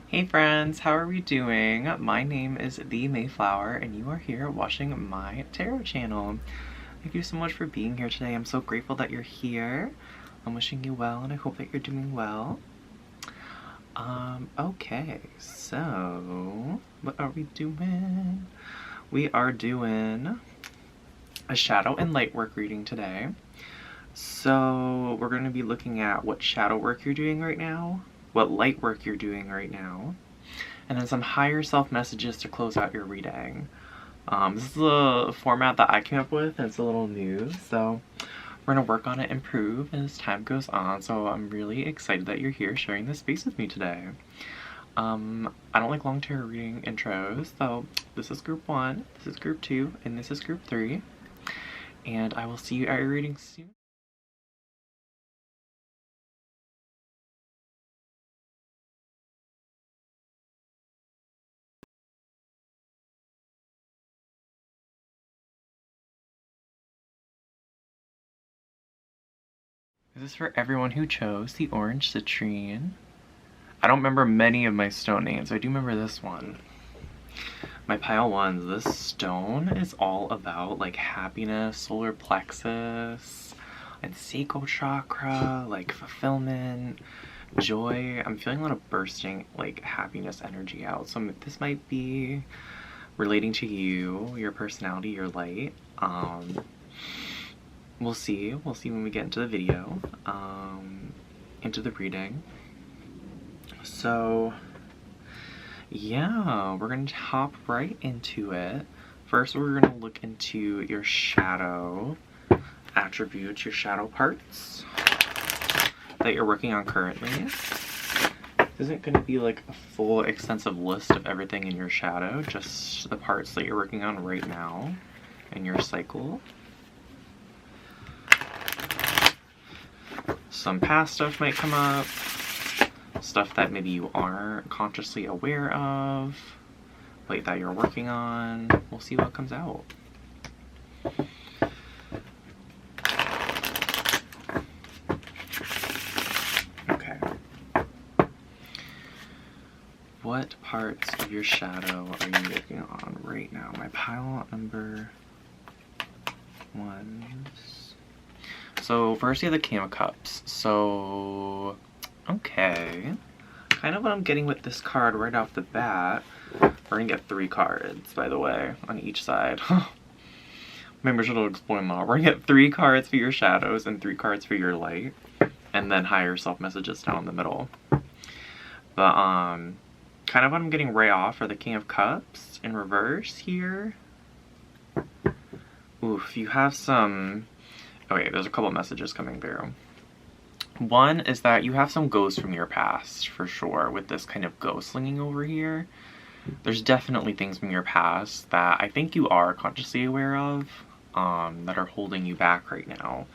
Hey friends, how are we doing? My name is The Mayflower and you are here watching my tarot channel. Thank you so much for being here today. I'm so grateful that you're here. I'm wishing you well and I hope that you're doing well. Okay, so what are we doing? We are doing a shadow and light work reading today. So we're going to be looking at what shadow work you're doing right now, what light work you're doing right now, and then some higher self messages to close out your reading. This is a format that I came up with, and it's a little new, so we're going to work on it, improve as time goes on, so I'm really excited that you're here sharing this space with me today. I don't like long tarot reading intros, so this is group 1, this is group 2, and this is group 3, and I will see you at your reading soon. This is for everyone who chose the orange citrine. I don't remember many of my stone names. I do remember this one. My pile 1s, this stone is all about like happiness, solar plexus, and sacral chakra, like fulfillment, joy. I'm feeling a lot of bursting like happiness energy out. So this might be relating to you, your personality, your light. We'll see when we get into the video, into the reading. So yeah, we're gonna hop right into it. First, we're gonna look into your shadow attributes, your shadow parts that you're working on currently. This isn't gonna be like a full extensive list of everything in your shadow, just the parts that you're working on right now in your cycle. Some past stuff might come up, stuff that maybe you aren't consciously aware of, like that you're working on. We'll see what comes out. Okay. What parts of your shadow are you working on right now? My pile number 1s. So first you have the King of Cups. So, okay. Kind of what I'm getting with this card right off the bat. We're gonna get 3 cards, by the way, on each side. Maybe I should have explained that. We're gonna get 3 cards for your shadows and 3 cards for your light. And then higher self messages down the middle. But, kind of what I'm getting right off are the King of Cups in reverse here. Oof, you have some... Okay, there's a couple messages coming through. One is that you have some ghosts from your past, for sure, with this kind of ghost slinging over here. There's definitely things from your past that I think you are consciously aware of, that are holding you back right now.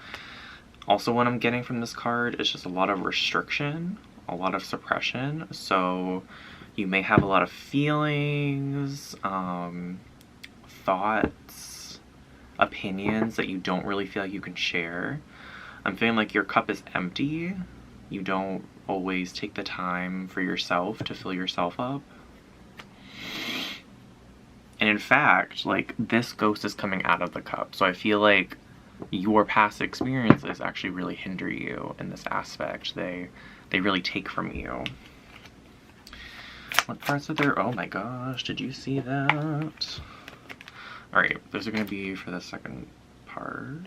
Also, what I'm getting from this card is just a lot of restriction, a lot of suppression, so you may have a lot of feelings, thoughts, opinions that you don't really feel like you can share. I'm feeling like your cup is empty. You don't always take the time for yourself to fill yourself up. And in fact, like, this ghost is coming out of the cup. So I feel like your past experiences actually really hinder you in this aspect. They really take from you. What parts are there? Oh my gosh, did you see that? Alright, those are going to be for the second part.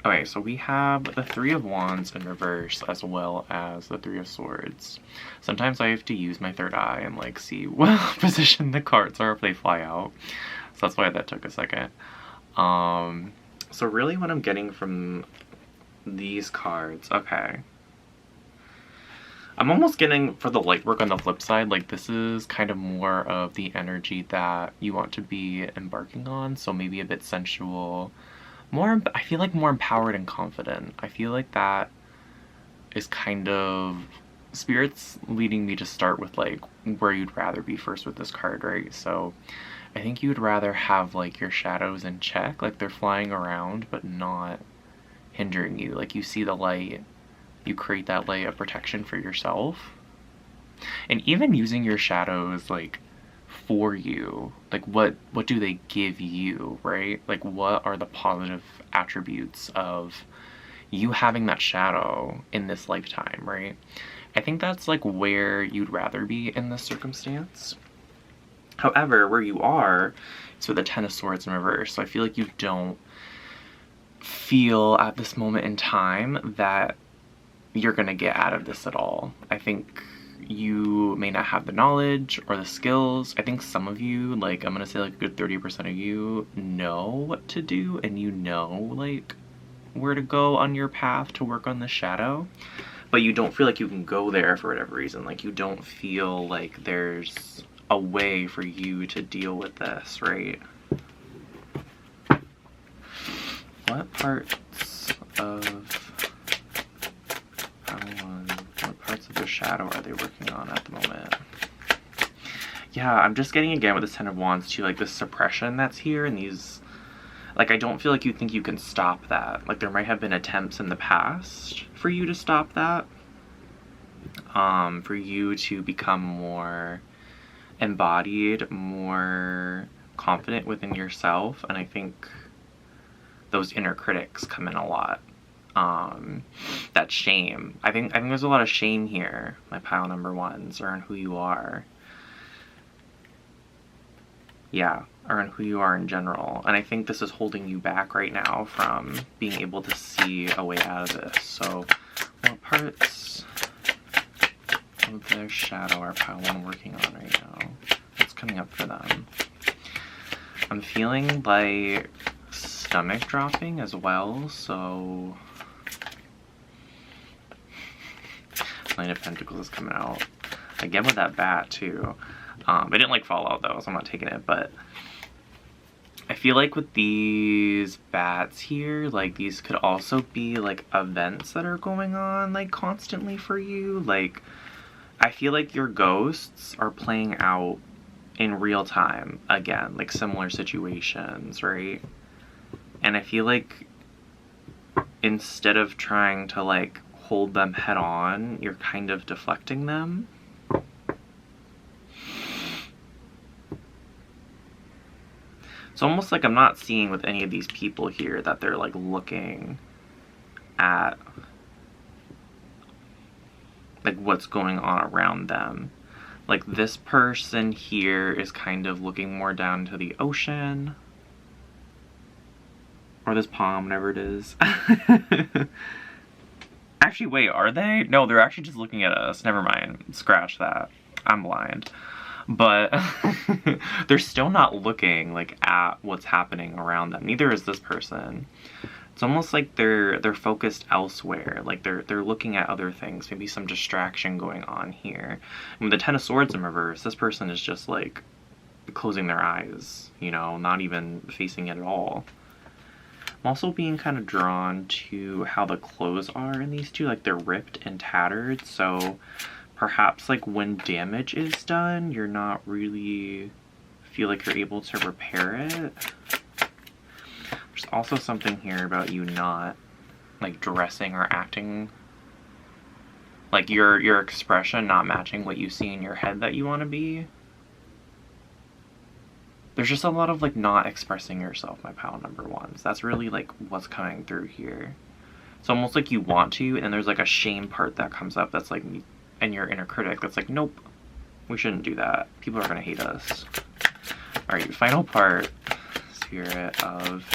Okay, so we have the 3 of Wands in reverse as well as the 3 of Swords. Sometimes I have to use my third eye and like see what position the cards are if they fly out. So that's why that took a second. So really what I'm getting from these cards, okay. I'm almost getting, for the light work on the flip side, like this is kind of more of the energy that you want to be embarking on, so maybe a bit sensual, more, I feel like more empowered and confident. I feel like that is kind of, Spirit's leading me to start with like where you'd rather be first with this card, right? So I think you'd rather have like your shadows in check, like they're flying around but not hindering you, like you see the light You create that layer of protection for yourself. And even using your shadows, like, for you, like, what do they give you, right? Like, what are the positive attributes of you having that shadow in this lifetime, right? I think that's, like, where you'd rather be in this circumstance. However, where you are, it's with the Ten of Swords in reverse, so I feel like you don't feel at this moment in time that you're gonna get out of this at all. I think you may not have the knowledge or the skills. I think some of you, like, I'm gonna say like a good 30% of you know what to do, and you know, like, where to go on your path to work on the shadow, but you don't feel like you can go there for whatever reason. Like, you don't feel like there's a way for you to deal with this, right? What parts of the shadow are they working on at the moment? Yeah, I'm just getting again with this Ten of Wands too, like, this suppression that's here, and these, like, I don't feel like you think you can stop that. Like, there might have been attempts in the past for you to stop that, for you to become more embodied, more confident within yourself, and I think those inner critics come in a lot. That shame. I think there's a lot of shame here, my pile number ones, or in who you are. Yeah, or in who you are in general. And I think this is holding you back right now from being able to see a way out of this. So, what parts of their shadow are pile one working on right now? What's coming up for them? I'm feeling like stomach dropping as well, so Knight of Pentacles is coming out. Again with that bat too. I didn't like fall out though, so I'm not taking it, but I feel like with these bats here, like, these could also be like events that are going on, like, constantly for you. Like, I feel like your ghosts are playing out in real time again, like similar situations, right? And I feel like instead of trying to, like, hold them head on, you're kind of deflecting them. It's almost like I'm not seeing with any of these people here that they're, like, looking at, like, what's going on around them. Like, this person here is kind of looking more down to the ocean. Or this palm, whatever it is. Actually, wait, are they? No, they're actually just looking at us. Never mind. Scratch that. I'm blind. But they're still not looking, like, at what's happening around them. Neither is this person. It's almost like they're focused elsewhere. Like, they're looking at other things. Maybe some distraction going on here. And with the Ten of Swords in reverse, this person is just, like, closing their eyes, you know, not even facing it at all. I'm also being kind of drawn to how the clothes are in these two. Like, they're ripped and tattered, so perhaps, like, when damage is done, you're not really feel like you're able to repair it. There's also something here about you not, like, dressing or acting, like, your expression not matching what you see in your head that you want to be. There's just a lot of, like, not expressing yourself, my pile number ones. That's really, like, what's coming through here. It's almost like you want to, and there's, like, a shame part that comes up that's, like, and your inner critic that's like, nope, we shouldn't do that. People are gonna hate us. Alright, final part, Spirit, of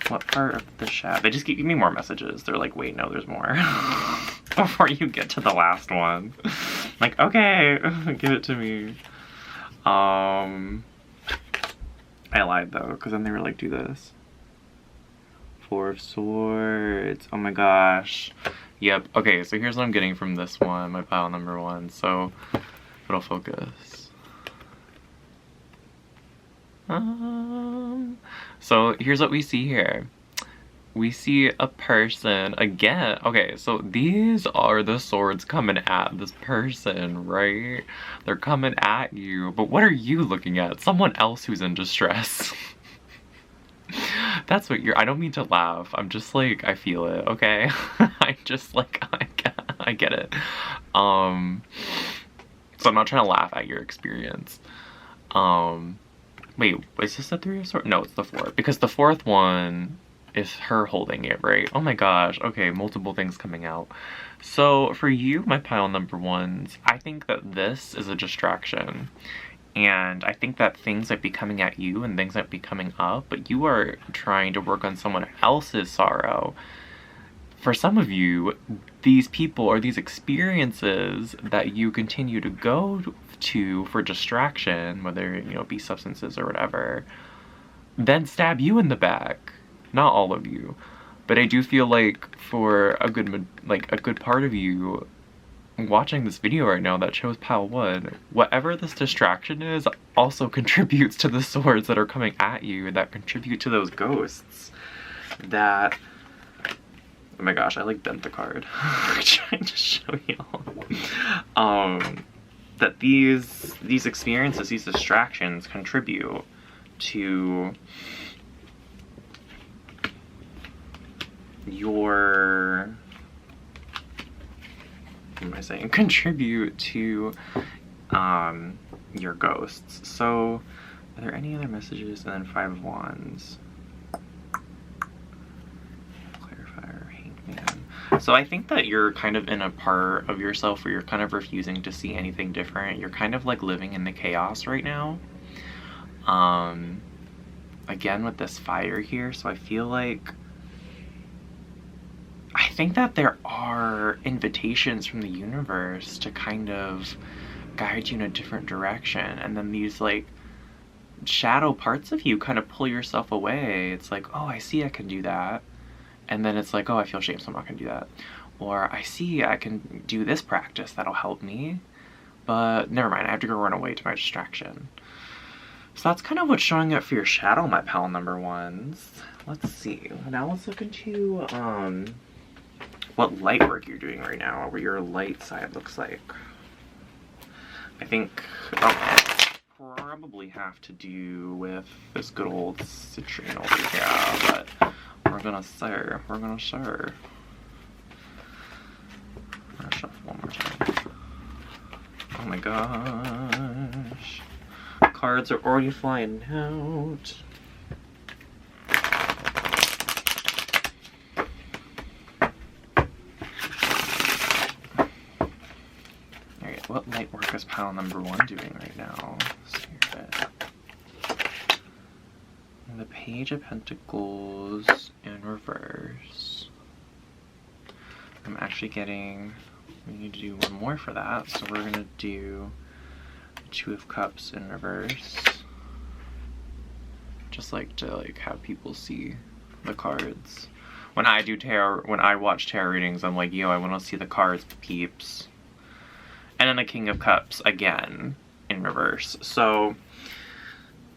what part of the shadow? They just give me more messages. They're like, wait, no, there's more. Before you get to the last one. Like, okay, give it to me. I lied though, because then they were like, do this. Four of Swords. Oh my gosh. Yep. Okay, so here's what I'm getting from this one, my pile number one. So, if it'll focus. So here's what we see here. We see a person again. Okay, so these are the swords coming at this person, right? They're coming at you, but what are you looking at? Someone else who's in distress. That's what you're, I don't mean to laugh. I'm just like, I feel it, okay? I just like, I get it. So I'm not trying to laugh at your experience. Wait, is this the 3 of Swords? No, it's the 4. Because the 4th one is her holding it, right? Oh my gosh. Okay, multiple things coming out. So for you, my pile number 1s, I think that this is a distraction. And I think that things might be coming at you and things might be coming up, but you are trying to work on someone else's sorrow. For some of you, these people or these experiences that you continue to go to for distraction, whether, you know, be substances or whatever, then stab you in the back. Not all of you, but I do feel like for a good part of you watching this video right now that chose pile 1, whatever this distraction is also contributes to the swords that are coming at you, that contribute to those ghosts that, oh my gosh, I like bent the card. I'm trying to show y'all. That these experiences, these distractions contribute to your, what am I saying? Contribute to your ghosts. So, are there any other messages? And then 5 of Wands. Clarifier, Hangman. So I think that you're kind of in a part of yourself where you're kind of refusing to see anything different. You're kind of like living in the chaos right now. Again with this fire here, so I feel like, I think that there are invitations from the universe to kind of guide you in a different direction, and then these like shadow parts of you kind of pull yourself away. It's like, oh, I see I can do that, and then it's like, oh, I feel shame, so I'm not gonna do that. Or I see I can do this practice that'll help me, but never mind, I have to go run away to my distraction. So that's kind of what's showing up for your shadow, my pal number 1s. Let's see. Now let's look into what light work you're doing right now, or what your light side looks like. I think probably have to do with this good old Citrine over here, but we're gonna share. I'm gonna shuffle one more time. Oh my gosh. Cards are already flying out. Alright, what light work is pile number 1 doing right now? The Page of Pentacles in reverse. I'm actually getting, we need to do one more for that, so we're gonna do 2 of Cups in reverse. Just like to have people see the cards. When I do tarot, when I watch tarot readings, I'm like, yo, I want to see the cards, peeps. And then the King of Cups again in reverse. So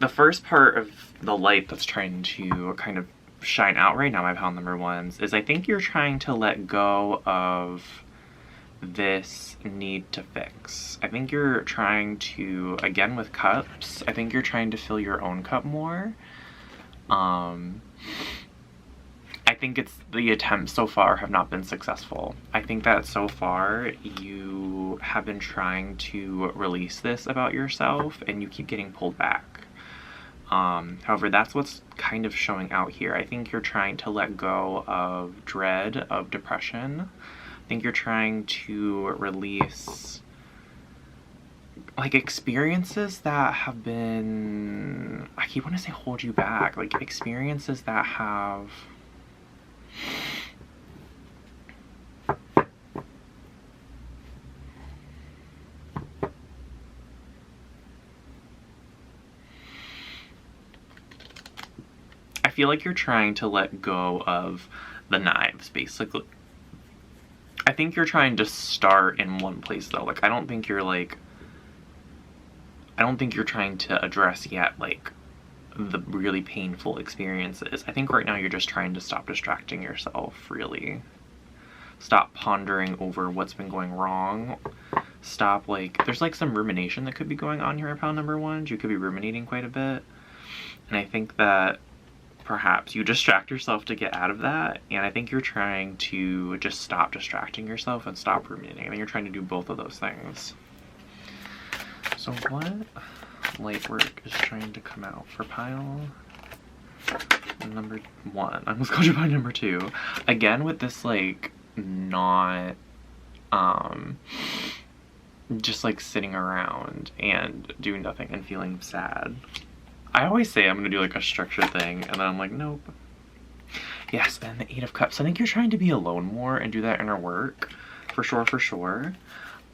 the first part of the light that's trying to kind of shine out right now, my pile number 1s, is I think you're trying to let go of this need to fix. I think you're trying to, again with cups, I think you're trying to fill your own cup more. I think it's the attempts so far have not been successful. I think that so far you have been trying to release this about yourself and you keep getting pulled back. However, that's what's kind of showing out here. I think you're trying to let go of dread, of depression. I think you're trying to release like experiences that have been, I keep wanting to say hold you back, like experiences that have I feel like you're trying to let go of the knives, basically. I think you're trying to start in one place though. Like I don't think you're trying to address yet like the really painful experiences. I think right now you're just trying to stop distracting yourself, really. Stop pondering over what's been going wrong. Stop, like, there's like some rumination that could be going on here at pile number 1. You could be ruminating quite a bit. And I think that perhaps you distract yourself to get out of that, and I think you're trying to just stop distracting yourself and stop ruminating. I think you're trying to do both of those things. So what light work is trying to come out for pile number 1? I almost called you pile number 2. Again, with this, like, not, just, like, sitting around and doing nothing and feeling sad. I always say I'm gonna do, like, a structured thing, and then I'm like, nope. Yes, and the 8 of Cups. I think you're trying to be alone more and do that inner work. For sure, for sure.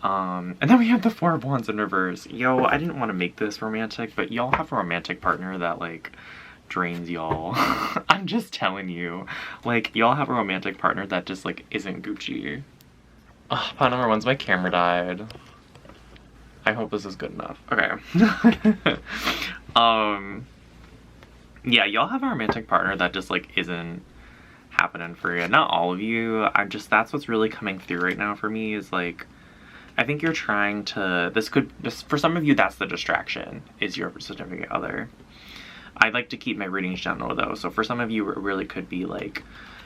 And then we have the 4 of Wands in reverse. Yo, I didn't want to make this romantic, but y'all have a romantic partner that, like, drains y'all. I'm just telling you. Like, y'all have a romantic partner that just, like, isn't Gucci. Oh, pile number 1's my camera died. I hope this is good enough. Okay. Yeah, y'all have a romantic partner that just, like, isn't happening for you. Not all of you. That's what's really coming through right now for me is, like, I think you're trying to, for some of you, that's the distraction, is your significant other. I like to keep my readings general, though, so for some of you, it really could be, like,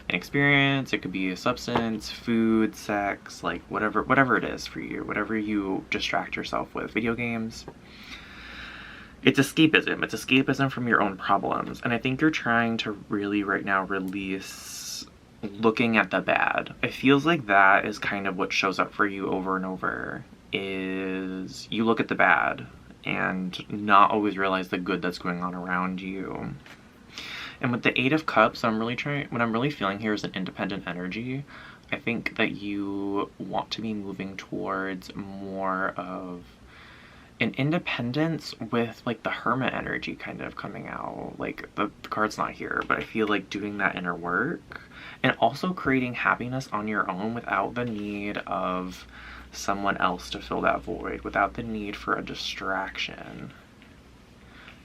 an experience, it could be a substance, food, sex, like, whatever it is for you, whatever you distract yourself with. Video games. It's escapism. It's escapism from your own problems, and I think you're trying to really, right now, release looking at the bad. It feels like that is kind of what shows up for you over and over, is you look at the bad and not always realize the good that's going on around you. And with the 8 of Cups, what I'm really feeling here is an independent energy. I think that you want to be moving towards more of an independence with, like, the Hermit energy kind of coming out. Like, the card's not here, but I feel like doing that inner work and also creating happiness on your own without the need of someone else to fill that void, without the need for a distraction.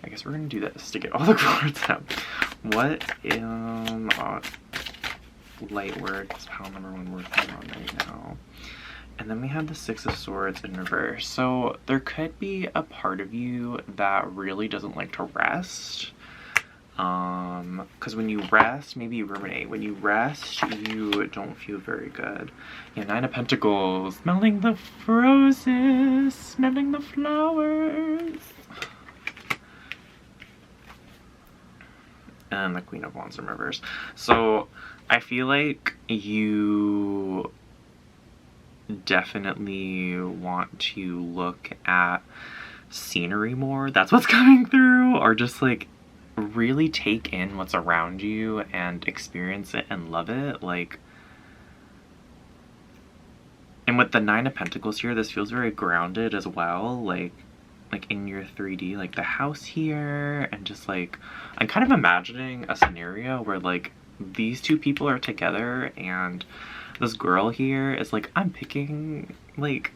I guess we're gonna do this to get all the cards out. What light work is pile number 1 working on right now? And then we have the 6 of Swords in reverse. So there could be a part of you that really doesn't like to rest. Because when you rest, maybe you ruminate. When you rest, you don't feel very good. Yeah, 9 of Pentacles. Smelling the roses, smelling the flowers. And the Queen of Wands in reverse. So I feel like you definitely want to look at scenery more. That's what's coming through. Or just, like, really take in what's around you and experience it and love it. Like, and with the 9 of Pentacles here, this feels very grounded as well. Like in your 3D, like the house here, and just, like, I'm kind of imagining a scenario where, like, these two people are together and this girl here is like, I'm picking, like,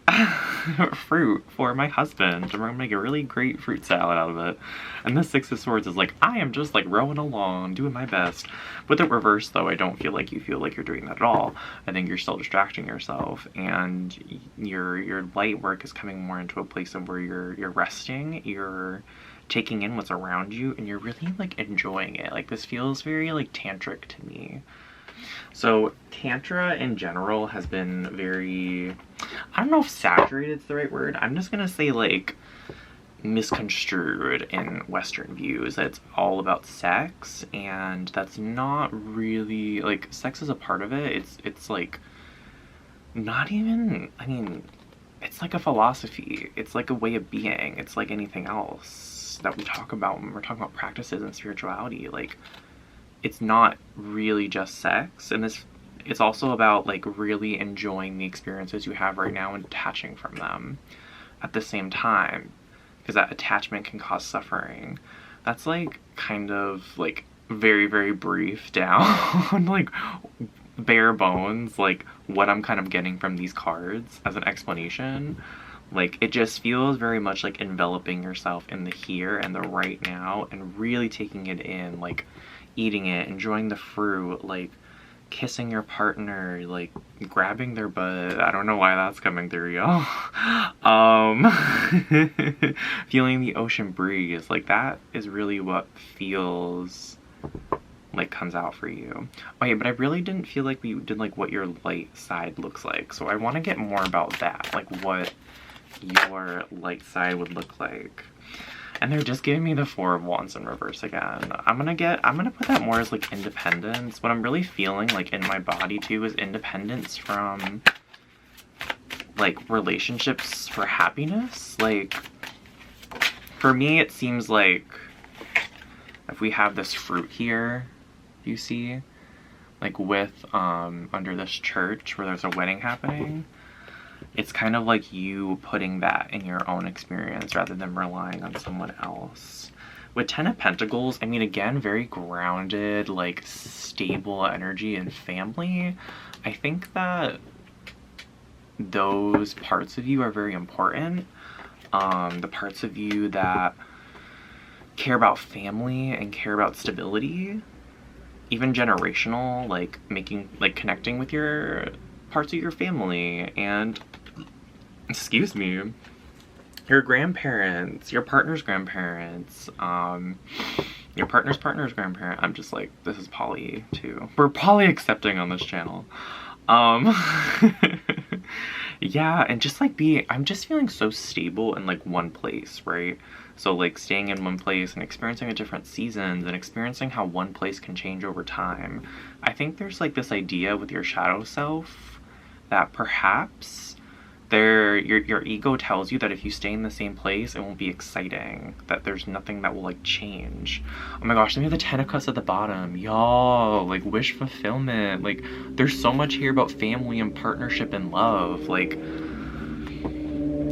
fruit for my husband, and we're gonna make a really great fruit salad out of it. And the 6 of Swords is like, I am just, like, rowing along, doing my best. With it reversed, though, I don't feel like you feel like you're doing that at all. I think you're still distracting yourself, and your light work is coming more into a place of where you're resting, you're taking in what's around you, and you're really, like, enjoying it. Like, this feels very, like, tantric to me. So Tantra in general has been very, I don't know if saturated is the right word. I'm just gonna say, like, misconstrued in Western views. That it's all about sex, and that's not really, like, sex is a part of it. It's like, not even, I mean, it's like a philosophy. It's like a way of being. It's like anything else that we talk about when we're talking about practices and spirituality. Like, it's not really just sex, and it's also about, like, really enjoying the experiences you have right now and detaching from them at the same time, because that attachment can cause suffering. That's, like, kind of, like, very, very brief down, like, bare bones, like, what I'm kind of getting from these cards as an explanation. Like, it just feels very much like enveloping yourself in the here and the right now and really taking it in, like, eating it, enjoying the fruit, like, kissing your partner, like, grabbing their butt. I don't know why that's coming through, y'all. Feeling the ocean breeze. Like, that is really what feels like comes out for you. Okay, but I really didn't feel like we did like what your light side looks like. So I want to get more about that, like what your light side would look like. And they're just giving me the Four of Wands in reverse again. I'm gonna put that more as like independence. What I'm really feeling like in my body too is independence from like relationships for happiness. Like for me, it seems like if we have this fruit here, you see, like with under this church where there's a wedding happening, it's kind of like you putting that in your own experience rather than relying on someone else. With 10 of Pentacles, I mean, again, very grounded, like stable energy and family. I think that those parts of you are very important. The parts of you that care about family and care about stability, even generational, like connecting with your parts of your family and, excuse me, your grandparents, your partner's grandparents, your partner's grandparent. I'm just like, this is poly too. We're poly accepting on this channel. Yeah, and just like I'm just feeling so stable in like one place, right? So like staying in one place and experiencing the different seasons and experiencing how one place can change over time. I think there's like this idea with your shadow self that perhaps your ego tells you that if you stay in the same place, it won't be exciting, that there's nothing that will like change. Oh my gosh, let me have the 10 of Cups at the bottom. Y'all, like wish fulfillment. Like there's so much here about family and partnership and love. Like,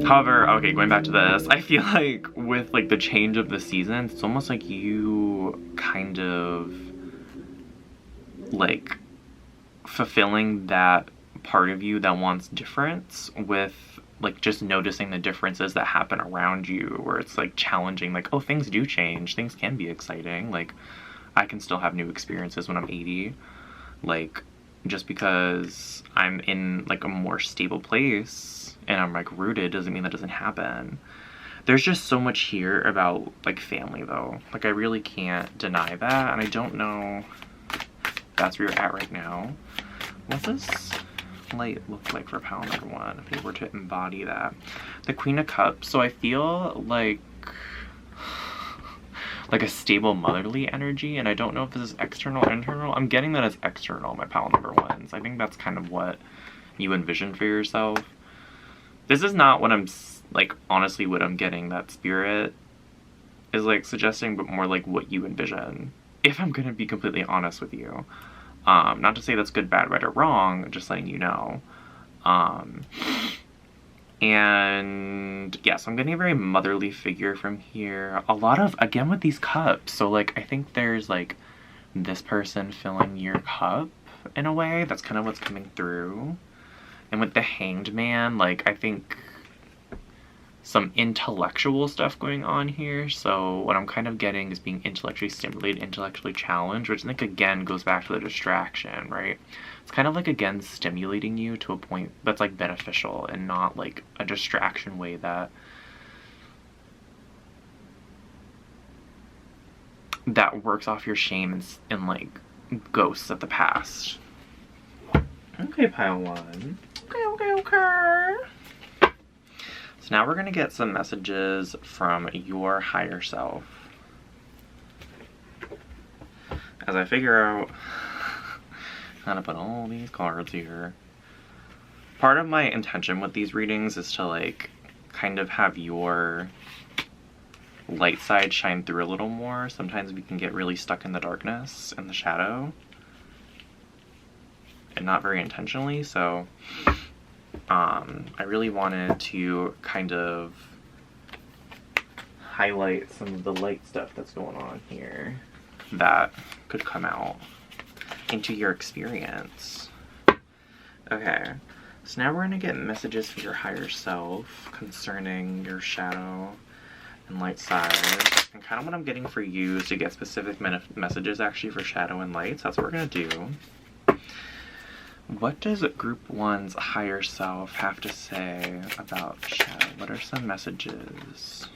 however, okay, going back to this, I feel like with like the change of the seasons, it's almost like you kind of like fulfilling that part of you that wants difference with like just noticing the differences that happen around you, where it's like challenging, like, oh, things do change, things can be exciting, like I can still have new experiences when I'm 80. Like just because I'm in like a more stable place and I'm like rooted doesn't mean that doesn't happen. There's just so much here about like family though, like I really can't deny that, and I don't know if that's where you're at right now. What's this light look like for pile number 1 if we were to embody that? The Queen of Cups. So I feel like a stable motherly energy, and I don't know if this is external or internal. I'm getting that as external, my pile number 1s. I think that's kind of what you envision for yourself. This is not what I'm like, honestly, what I'm getting that Spirit is like suggesting, but more like what you envision, if I'm gonna be completely honest with you. Not to say that's good, bad, right, or wrong, just letting you know. And yes, I'm getting a very motherly figure from here. A lot of, again, with these cups. So like, I think there's like this person filling your cup in a way. That's kind of what's coming through. And with the Hanged Man, like I think some intellectual stuff going on here. So what I'm kind of getting is being intellectually stimulated, intellectually challenged, which I think again goes back to the distraction, right? It's kind of like, again, stimulating you to a point that's like beneficial and not like a distraction way that works off your shame and like ghosts of the past. Okay, pile 1. Okay. So now we're going to get some messages from your higher self. As I figure out how to put all these cards here. Part of my intention with these readings is to like kind of have your light side shine through a little more. Sometimes we can get really stuck in the darkness and the shadow, and not very intentionally, so I really wanted to kind of highlight some of the light stuff that's going on here that could come out into your experience. Okay, so now we're going to get messages for your higher self concerning your shadow and light side. And kind of what I'm getting for you is to get specific messages actually for shadow and light. So that's what we're going to do. What does Group 1's higher self have to say about shadow? What are some messages?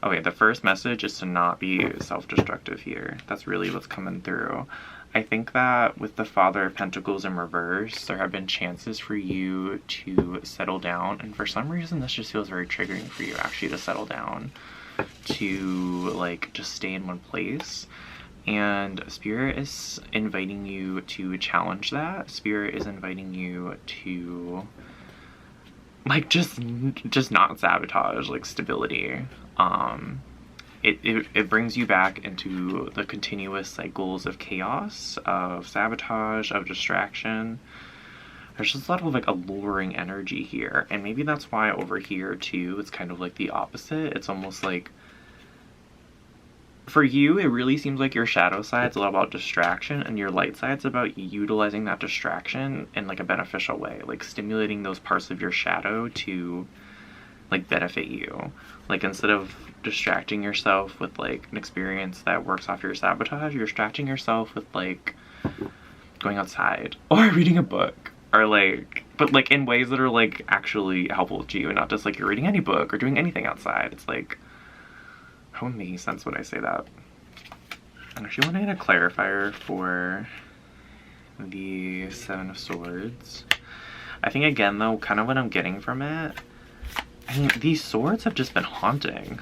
Okay, the first message is to not be self-destructive here. That's really what's coming through. I think that with the Father of Pentacles in reverse, there have been chances for you to settle down, and for some reason this just feels very triggering for you actually to settle down, to like just stay in one place. And Spirit is inviting you to challenge that. Spirit is inviting you to like just not sabotage like stability. It brings you back into the continuous cycles of chaos, of sabotage, of distraction. There's just a lot of like alluring energy here, and maybe that's why over here too it's kind of like the opposite. It's almost like for you it really seems like your shadow side's a lot about distraction, and your light side's about utilizing that distraction in like a beneficial way, like stimulating those parts of your shadow to like benefit you. Like instead of distracting yourself with like an experience that works off your sabotage, you're distracting yourself with like going outside or reading a book, or like, but like in ways that are like actually helpful to you, and not just like you're reading any book or doing anything outside. It's like, how am I making sense when I say that? I actually want to get a clarifier for the Seven of Swords. I think again though, kind of what I'm getting from it, I mean, these swords have just been haunting.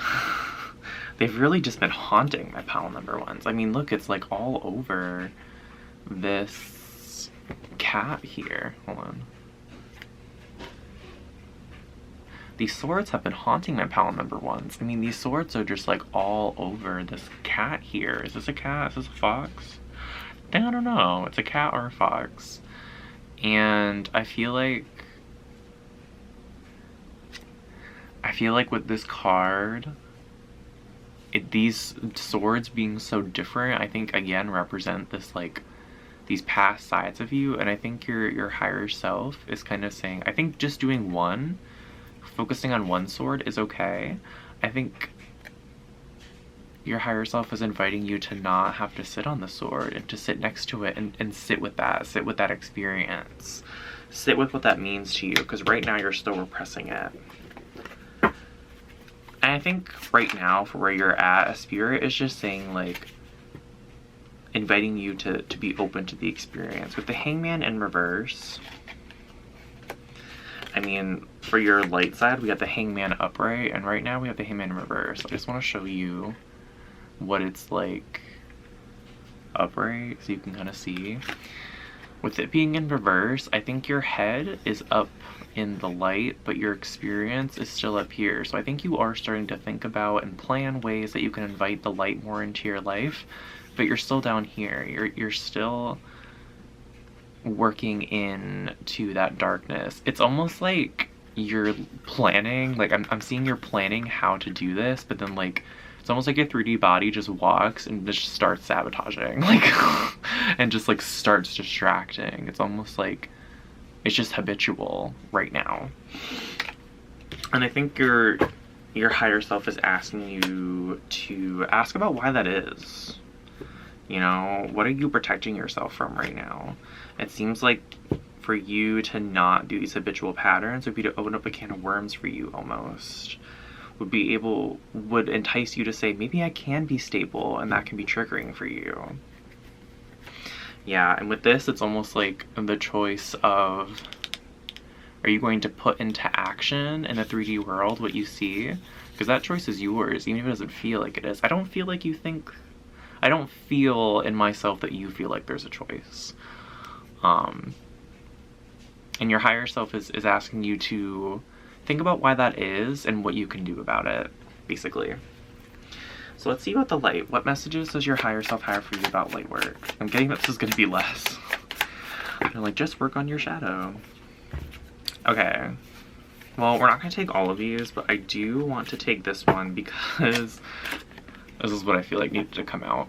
They've really just been haunting my pile number ones. I mean, look, it's like all over this cat here. Hold on. These swords have been haunting my pile number ones. I mean, these swords are just like all over this cat here. Is this a cat? Is this a fox? I don't know. It's a cat or a fox. And I feel like with this card, these swords being so different, I think again represent this like these past sides of you, and I think your higher self is kind of saying, I think just doing one, focusing on one sword is okay. I think your higher self is inviting you to not have to sit on the sword, and to sit next to it and sit with that experience, sit with what that means to you, because right now you're still repressing it. And I think right now, for where you're at, a Spirit is just saying, like, inviting you to be open to the experience. With the Hangman in reverse, I mean, for your light side, we got the Hangman upright, and right now we have the Hangman in reverse. I just want to show you what it's like upright, so you can kind of see. With it being in reverse, I think your head is up in the light, but your experience is still up here. So I think you are starting to think about and plan ways that you can invite the light more into your life, but you're still down here. You're still working into that darkness. It's almost like you're planning, like I'm seeing you're planning how to do this, but then like it's almost like your 3D body just walks and just starts sabotaging, like, and just like starts distracting. It's almost like it's just habitual right now. And I think your higher self is asking you to ask about why that is. You know, what are you protecting yourself from right now? It seems like for you to not do these habitual patterns would be to open up a can of worms for you almost. Would entice you to say, maybe I can be stable, and that can be triggering for you. Yeah, and with this, it's almost like the choice of, are you going to put into action in the 3D world what you see? Because that choice is yours, even if it doesn't feel like it is. I don't feel like you think, I don't feel in myself that you feel like there's a choice. And your higher self is asking you to think about why that is and what you can do about it, basically. So let's see about the light. What messages does your higher self have for you about light work? I'm getting that this is going to be less. They're like, just work on your shadow. Okay. Well, we're not going to take all of these, but I do want to take this one because this is what I feel like needed to come out.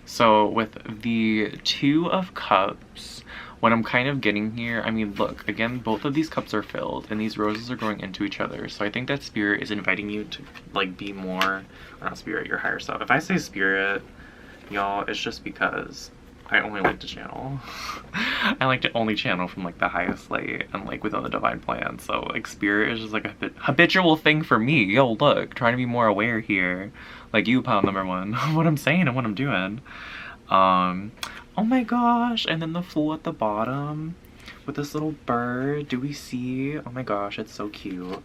So with the Two of Cups, what I'm kind of getting here, I mean, look, again, both of these cups are filled and these roses are growing into each other. So I think that Spirit is inviting you to like be more, or not Spirit, your higher self. If I say Spirit, y'all, it's just because I only like to channel. I like to only channel from like the highest light and like within the divine plan. So like spirit is just like a habitual thing for me. Yo, look, trying to be more aware here. Like you, pile number one, what I'm saying and what I'm doing. Oh my gosh, and then the fool at the bottom with this little bird. Do we see? Oh my gosh, it's so cute.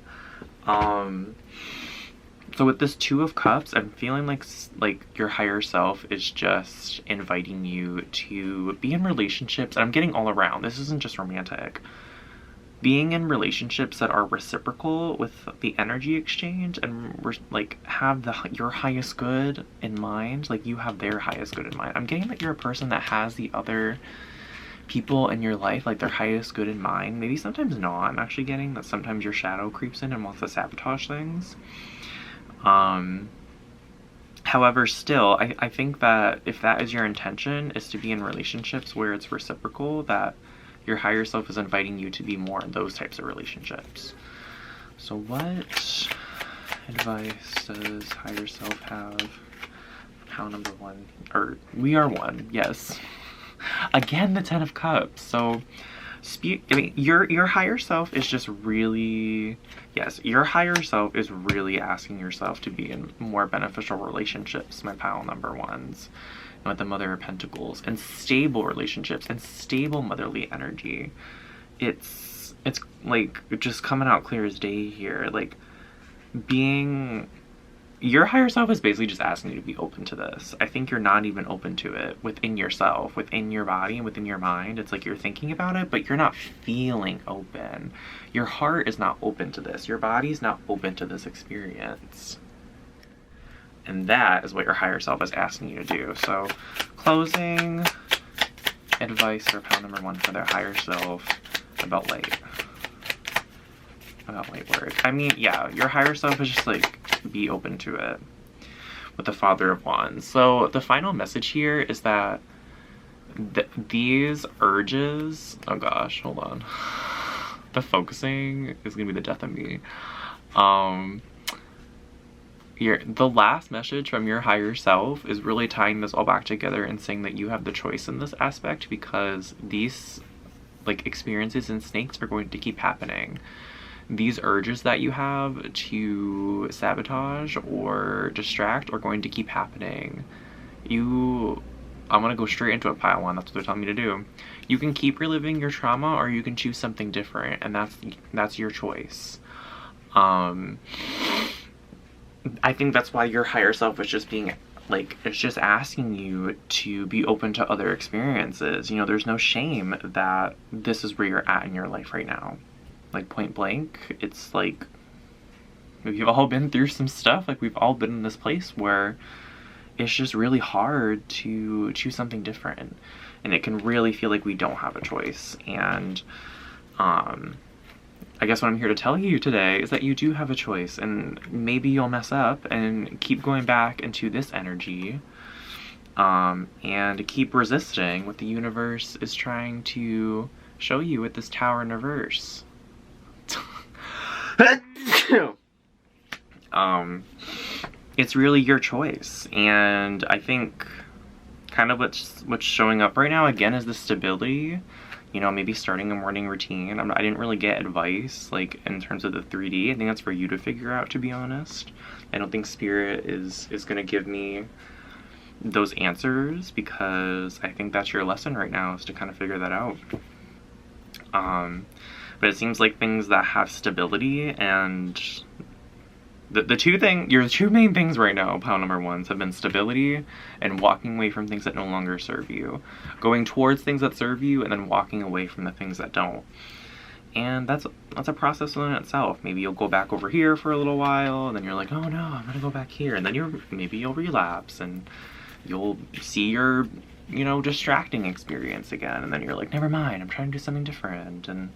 So with this Two of Cups, I'm feeling like your higher self is just inviting you to be in relationships. And I'm getting all around. This isn't just romantic. Being in relationships that are reciprocal with the energy exchange and like have your highest good in mind. Like you have their highest good in mind. I'm getting that you're a person that has the other people in your life, like their highest good in mind. Maybe sometimes not. I'm actually getting that sometimes your shadow creeps in and wants to sabotage things. However, still, I think that if that is your intention, is to be in relationships where it's reciprocal, that your higher self is inviting you to be more in those types of relationships. So what advice does higher self have? How number one, or we are one, yes. Again, the Ten of Cups. So I mean, your higher self is just really, yes, your higher self is really asking yourself to be in more beneficial relationships, my pile number ones, and with the Mother of Pentacles, and stable relationships and stable motherly energy. It's like just coming out clear as day here. Like being, your higher self is basically just asking you to be open to this. I think you're not even open to it within yourself, within your body, and within your mind. It's like you're thinking about it, but you're not feeling open. Your heart is not open to this. Your body's not open to this experience. And that is what your higher self is asking you to do. So, closing advice for pile number one for their higher self about light. About light work. I mean, yeah, your higher self is just like, be open to it with the Father of Wands. So the final message here is that these urges, oh gosh, hold on, the focusing is gonna be the death of me. The last message from your higher self is really tying this all back together and saying that you have the choice in this aspect, because these like experiences and snakes are going to keep happening. These urges that you have to sabotage or distract are going to keep happening. I'm gonna go straight into a pile one. That's what they're telling me to do. You can keep reliving your trauma, or you can choose something different, and that's your choice. I think that's why your higher self is just being like, it's just asking you to be open to other experiences. You know, there's no shame that this is where you're at in your life right now. Like point blank, it's like we've all been through some stuff. Like we've all been in this place where it's just really hard to choose something different, and it can really feel like we don't have a choice. And I guess what I'm here to tell you today is that you do have a choice, and maybe you'll mess up and keep going back into this energy, and keep resisting what the universe is trying to show you with this Tower in reverse. It's really your choice, and I think kind of what's showing up right now again is the stability. You know, maybe starting a morning routine. I didn't really get advice like in terms of the 3D. I think that's for you to figure out, to be honest. I don't think Spirit is gonna give me those answers, because I think that's your lesson right now, is to kind of figure that out. But it seems like things that have stability, and your two main things right now, pile number ones, have been stability and walking away from things that no longer serve you. Going towards things that serve you, and then walking away from the things that don't. And that's a process in itself. Maybe you'll go back over here for a little while, and then you're like, oh no, I'm gonna go back here. And then maybe you'll relapse, and you'll see your, you know, distracting experience again. And then you're like, never mind, I'm trying to do something different. And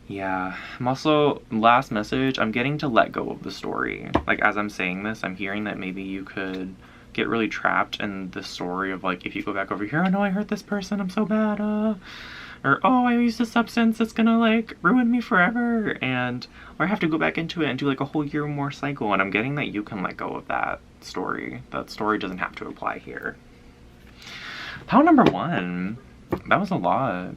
yeah, I'm also, last message, I'm getting to let go of the story. Like, as I'm saying this, I'm hearing that maybe you could get really trapped in the story of, like, if you go back over here, oh no, I hurt this person, I'm so bad, or, oh, I used a substance that's gonna, like, ruin me forever, or I have to go back into it and do, like, a whole year more cycle, and I'm getting that you can let go of that story. That story doesn't have to apply here. Pile number 1. That was a lot.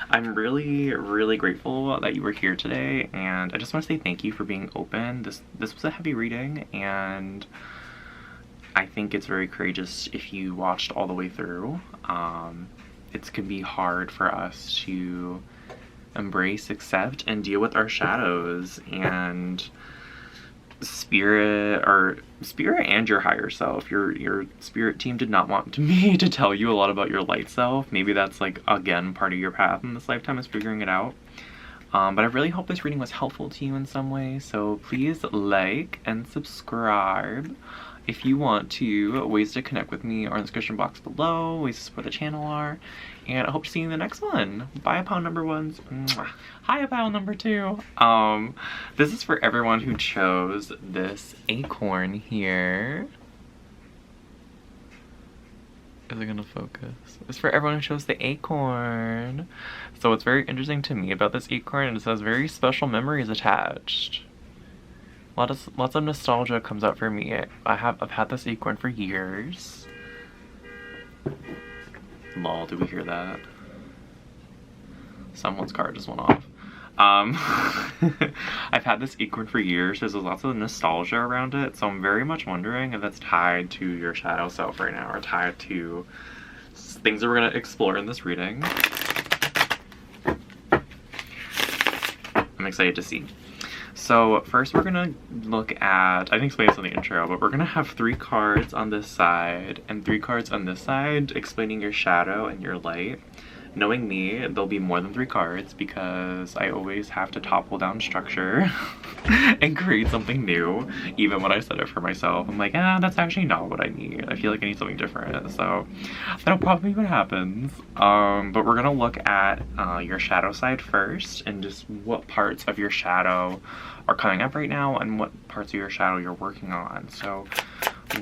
I'm really, really grateful that you were here today, and I just want to say thank you for being open. This was a heavy reading, and I think it's very courageous if you watched all the way through. It can be hard for us to embrace, accept, and deal with our shadows, and spirit and your higher self. Your spirit team did not want me to tell you a lot about your light self. Maybe that's like, again, part of your path in this lifetime is figuring it out. But I really hope this reading was helpful to you in some way, so please like and subscribe if you want to. Ways to connect with me are in the description box below, ways to support the channel are, and I hope to see you in the next one. Bye, pile number 1s. Mwah. Hi, pile number 2. This is for everyone who chose this acorn here. Is it gonna focus? It's for everyone who chose the acorn. So what's very interesting to me about this acorn is it has very special memories attached. Lots of nostalgia comes out for me. I've had this acorn for years. Lol, did we hear that? Someone's car just went off. I've had this acorn for years. There's lots of nostalgia around it, so I'm very much wondering if that's tied to your shadow self right now, or tied to things that we're gonna explore in this reading. I'm excited to see. So first we're gonna look at, I didn't explain this in the intro, but we're gonna have 3 cards on this side and 3 cards on this side explaining your shadow and your light. Knowing me, there'll be more than 3 cards because I always have to topple down structure and create something new. Even when I set it for myself, I'm like, that's actually not what I need. I feel like I need something different. So that'll probably be what happens. But we're gonna look at your shadow side first, and just what parts of your shadow are coming up right now and what parts of your shadow you're working on. So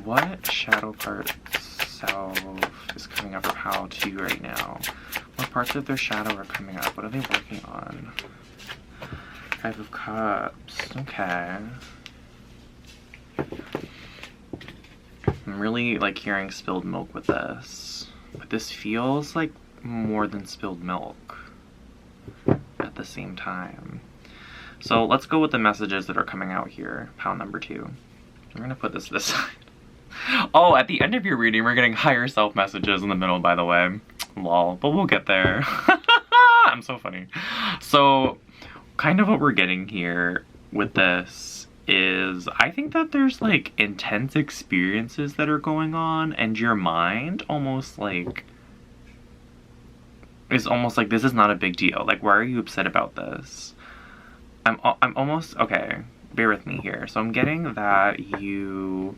what shadow part self is coming up for Pile 2 right now? What parts of their shadow are coming up? What are they working on? 5 of Cups. Okay. I'm really like hearing spilled milk with this. But this feels like more than spilled milk at the same time. So let's go with the messages that are coming out here. Pile number 2. I'm gonna put this side. Oh, at the end of your reading, we're getting higher self messages in the middle, by the way. Lol, but we'll get there. I'm so funny. So, kind of what we're getting here with this is, I think that there's like intense experiences that are going on, and your mind almost like is almost like, this is not a big deal. Like, why are you upset about this? I'm almost, okay, bear with me here. So I'm getting that you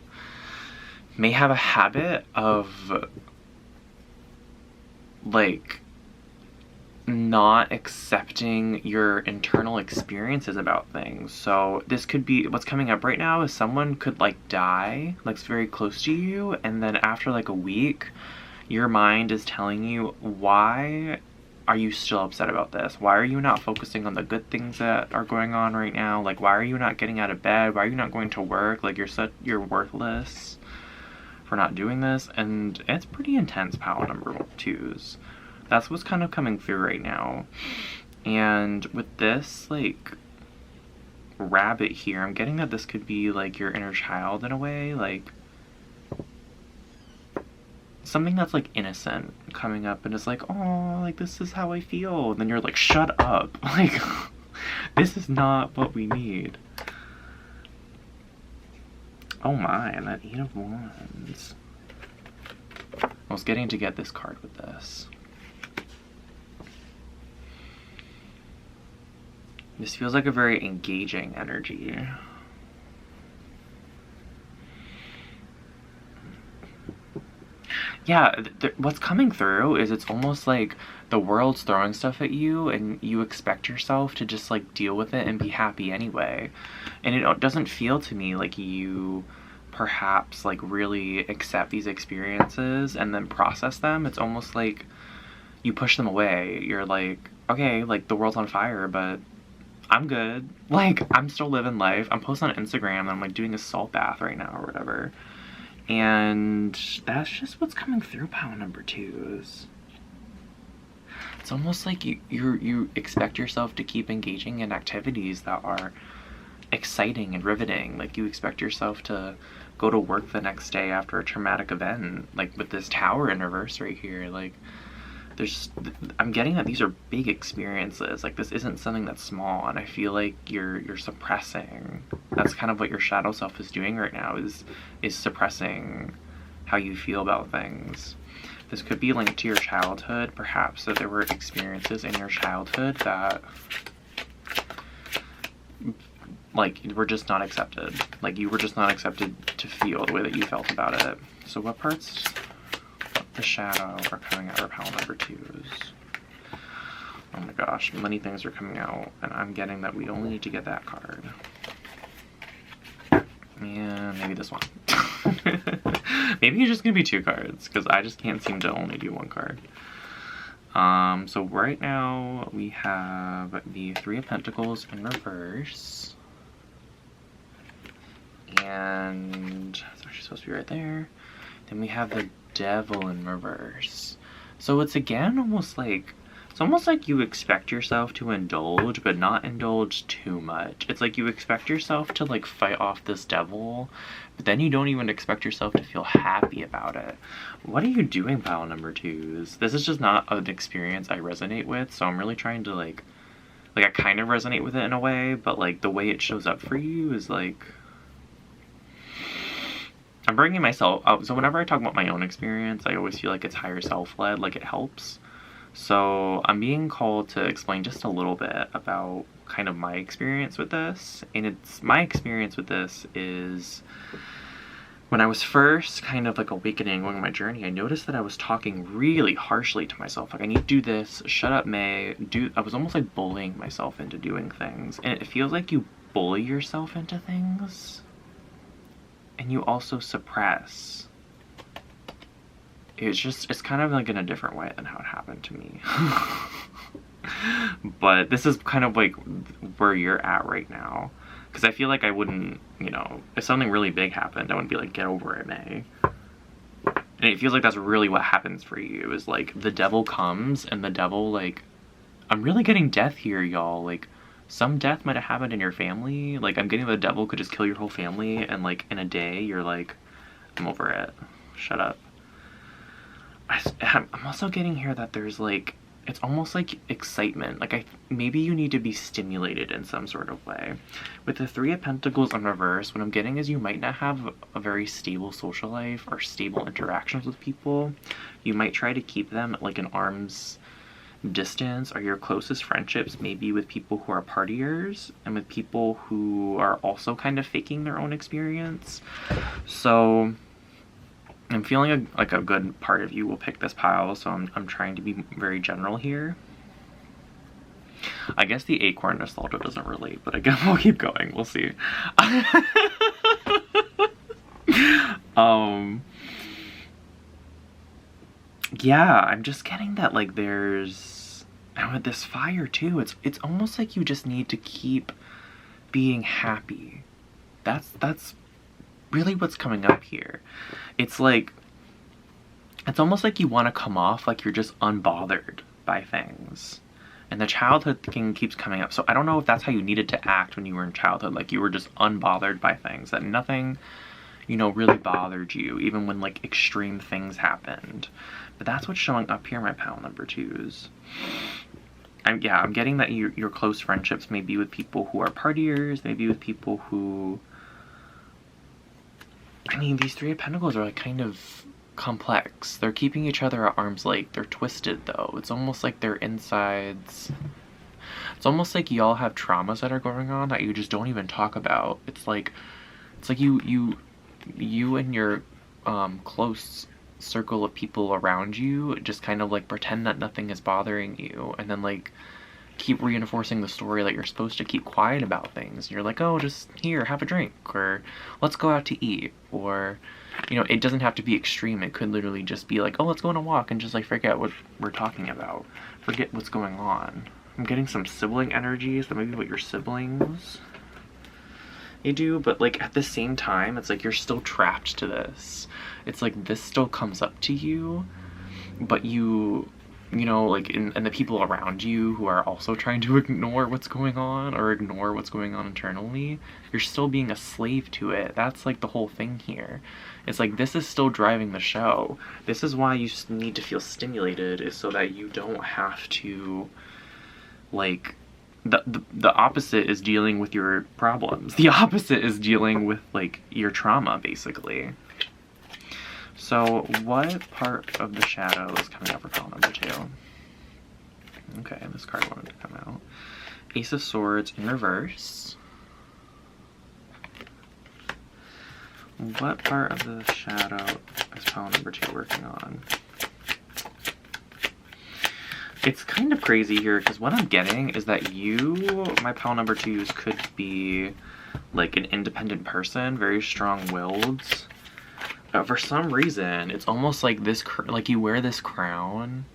may have a habit of like not accepting your internal experiences about things. So this could be, what's coming up right now is someone could like die, like it's very close to you, and then after like a week your mind is telling you, why are you still upset about this? Why are you not focusing on the good things that are going on right now? Like, why are you not getting out of bed? Why are you not going to work? Like, you're worthless for not doing this. And it's pretty intense, Pile number 2s. That's what's kind of coming through right now. And with this like rabbit here, I'm getting that this could be like your inner child in a way, like something that's like innocent coming up and is like, oh, like this is how I feel, and then you're like, shut up, like this is not what we need. Oh my, that 8 of Wands. I was getting to get this card with this. This feels like a very engaging energy. Yeah, what's coming through is it's almost like the world's throwing stuff at you and you expect yourself to just like deal with it and be happy anyway. And it doesn't feel to me like you perhaps like really accept these experiences and then process them. It's almost like you push them away. You're like, okay, like the world's on fire, but I'm good. Like, I'm still living life. I'm posting on Instagram and I'm like doing a salt bath right now or whatever. And that's just what's coming through pile number 2s. It's almost like you expect yourself to keep engaging in activities that are exciting and riveting. Like, you expect yourself to go to work the next day after a traumatic event, like with this tower in reverse right here. Like, I'm getting that these are big experiences. Like, this isn't something that's small, and I feel like you're suppressing. That's kind of what your shadow self is doing right now, is suppressing how you feel about things. This could be linked to your childhood, perhaps, that there were experiences in your childhood that, like, were just not accepted. Like, you were just not accepted to feel the way that you felt about it. So what parts of the shadow are coming out of pile number 2s? Oh my gosh, many things are coming out, and I'm getting that we only need to get that card. And maybe this one. Maybe it's just gonna be 2 cards, because I just can't seem to only do 1 card. So right now we have the 3 of Pentacles in reverse. And it's actually supposed to be right there. Then we have the Devil in reverse. So it's again almost like you expect yourself to indulge, but not indulge too much. It's like you expect yourself to, like, fight off this devil, but then you don't even expect yourself to feel happy about it. What are you doing, pile number 2s? This is just not an experience I resonate with, so I'm really trying to, like I kind of resonate with it in a way, but, like, the way it shows up for you is, like, I'm bringing myself up. So whenever I talk about my own experience, I always feel like it's higher self-led, like it helps. So I'm being called to explain just a little bit about kind of my experience with this. And my experience with this is when I was first kind of like awakening, going on my journey, I noticed that I was talking really harshly to myself. Like, I need to do this, shut up, May. I was almost like bullying myself into doing things. And it feels like you bully yourself into things, and you also suppress. It's kind of like in a different way than how it happened to me. But this is kind of like where you're at right now. Because I feel like I wouldn't, if something really big happened, I wouldn't be like, get over it, May. And it feels like that's really what happens for you, is like the devil comes, and the devil, like, I'm really getting death here, y'all. Like, some death might have happened in your family. Like, I'm getting the devil could just kill your whole family, and like in a day you're like, I'm over it. Shut up. I'm also getting here that there's like, it's almost like excitement. Like, maybe you need to be stimulated in some sort of way. With the 3 of Pentacles in reverse, what I'm getting is you might not have a very stable social life or stable interactions with people. You might try to keep them at like an arm's distance, or your closest friendships may be with people who are partiers and with people who are also kind of faking their own experience. So I'm feeling like a good part of you will pick this pile, so I'm trying to be very general here. I guess the Acorn nostalgia doesn't relate, but again, we'll keep going. We'll see. Yeah, I'm just getting that, like, there's, and with this fire too, it's almost like you just need to keep being happy. That's really what's coming up here. It's like, it's almost like you want to come off like you're just unbothered by things. And the childhood thing keeps coming up. So I don't know if that's how you needed to act when you were in childhood. Like, you were just unbothered by things. That nothing, really bothered you. Even when, like, extreme things happened. But that's what's showing up here in my pile number 2s. I'm getting that your close friendships may be with people who are partiers. Maybe with people who... I mean, these 3 of Pentacles are, like, kind of complex. They're keeping each other at arm's length. They're twisted, though. It's almost like their insides... It's almost like y'all have traumas that are going on that you just don't even talk about. It's like you and your close circle of people around you just kind of, like, pretend that nothing is bothering you, and then, like, keep reinforcing the story that you're supposed to keep quiet about things. And you're like, oh, just here, have a drink, or let's go out to eat, or, it doesn't have to be extreme. It could literally just be like, oh, let's go on a walk and just, like, forget what we're talking about. Forget what's going on. I'm getting some sibling energies. That may be what your siblings they do, but like at the same time, it's like you're still trapped to this. It's like this still comes up to you, but you know, like, and the people around you who are also trying to ignore what's going on or ignore what's going on internally, you're still being a slave to it. That's like the whole thing here. It's like this is still driving the show. This is why you need to feel stimulated, is so that you don't have to, like, the opposite is dealing with your problems. The opposite is dealing with, like, your trauma, basically. So what part of the shadow is coming up for pile number 2? Okay, this card wanted to come out. Ace of Swords in reverse. What part of the shadow is pile number 2 working on? It's kind of crazy here, because what I'm getting is that you, my pile number 2s, could be like an independent person, very strong-willed. For some reason, it's almost like this, like you wear this crown.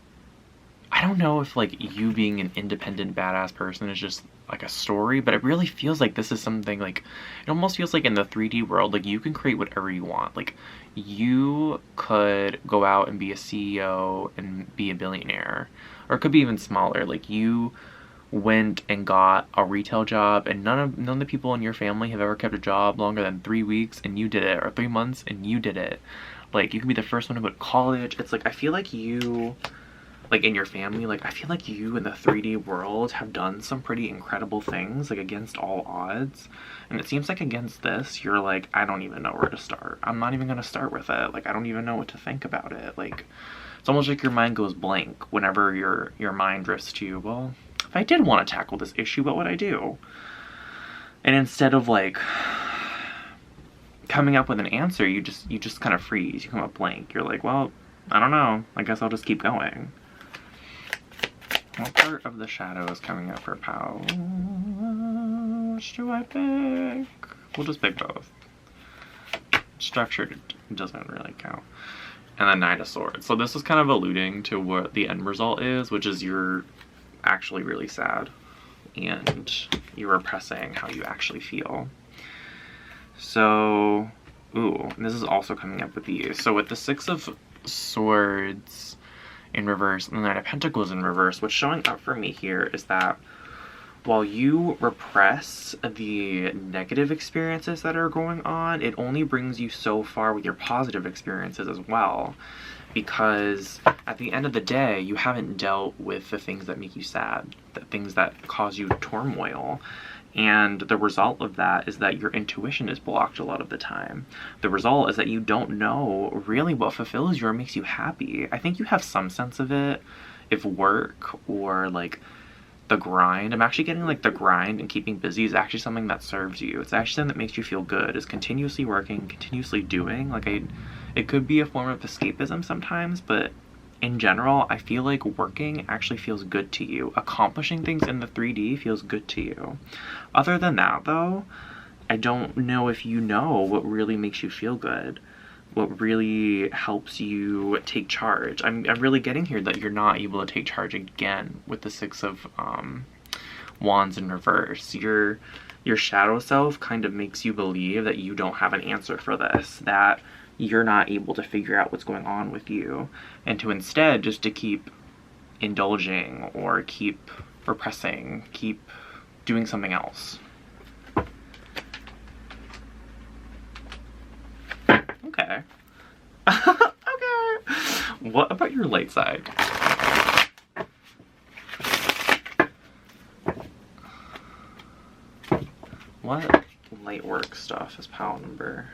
I don't know if like you being an independent badass person is just like a story, but it really feels like this is something like, it almost feels like in the 3D world, like you can create whatever you want. Like you could go out and be a CEO and be a billionaire, or it could be even smaller. Like you went and got a retail job, and none of the people in your family have ever kept a job longer than 3 weeks, and you did it, or 3 months, and you did it. Like you can be the first one to go to college. It's like I feel like you, like in your family, like I feel like you in the 3D world have done some pretty incredible things, like against all odds. And it seems like against this, you're like, I don't even know where to start. I'm not even gonna start with it. Like I don't even know what to think about it. Like it's almost like your mind goes blank whenever your mind drifts to, well, if I did want to tackle this issue, what would I do? And instead of like coming up with an answer, you just kind of freeze. You come up blank. You're like, well, I don't know. I guess I'll just keep going. What part of the shadow is coming up for Pow? Which do I pick? We'll just pick both. Structured doesn't really count. And then Knight of Swords. So this is kind of alluding to what the end result is, which is you're actually really sad and you're repressing how you actually feel. So, ooh, this is also coming up with these. So with the Six of Swords in reverse and the Knight of Pentacles in reverse, what's showing up for me here is that while you repress the negative experiences that are going on, it only brings you so far with your positive experiences as well. Because at the end of the day, you haven't dealt with the things that make you sad, the things that cause you turmoil. And the result of that is that your intuition is blocked a lot of the time. The result is that you don't know really what fulfills you or makes you happy. I think you have some sense of it if work or like the grind. I'm actually getting like the grind and keeping busy is actually something that serves you. It's actually something that makes you feel good, is continuously working, continuously doing. Like it could be a form of escapism sometimes, but in general, I feel like working actually feels good to you. Accomplishing things in the 3D feels good to you. Other than that though, I don't know if you know what really makes you feel good, what really helps you take charge. I'm really getting here that you're not able to take charge again with the Six of Wands in reverse. Your shadow self kind of makes you believe that you don't have an answer for this, that you're not able to figure out what's going on with you, and to instead just to keep indulging or keep repressing, keep doing something else. Okay. Okay. What about your light side? What light work stuff is pile number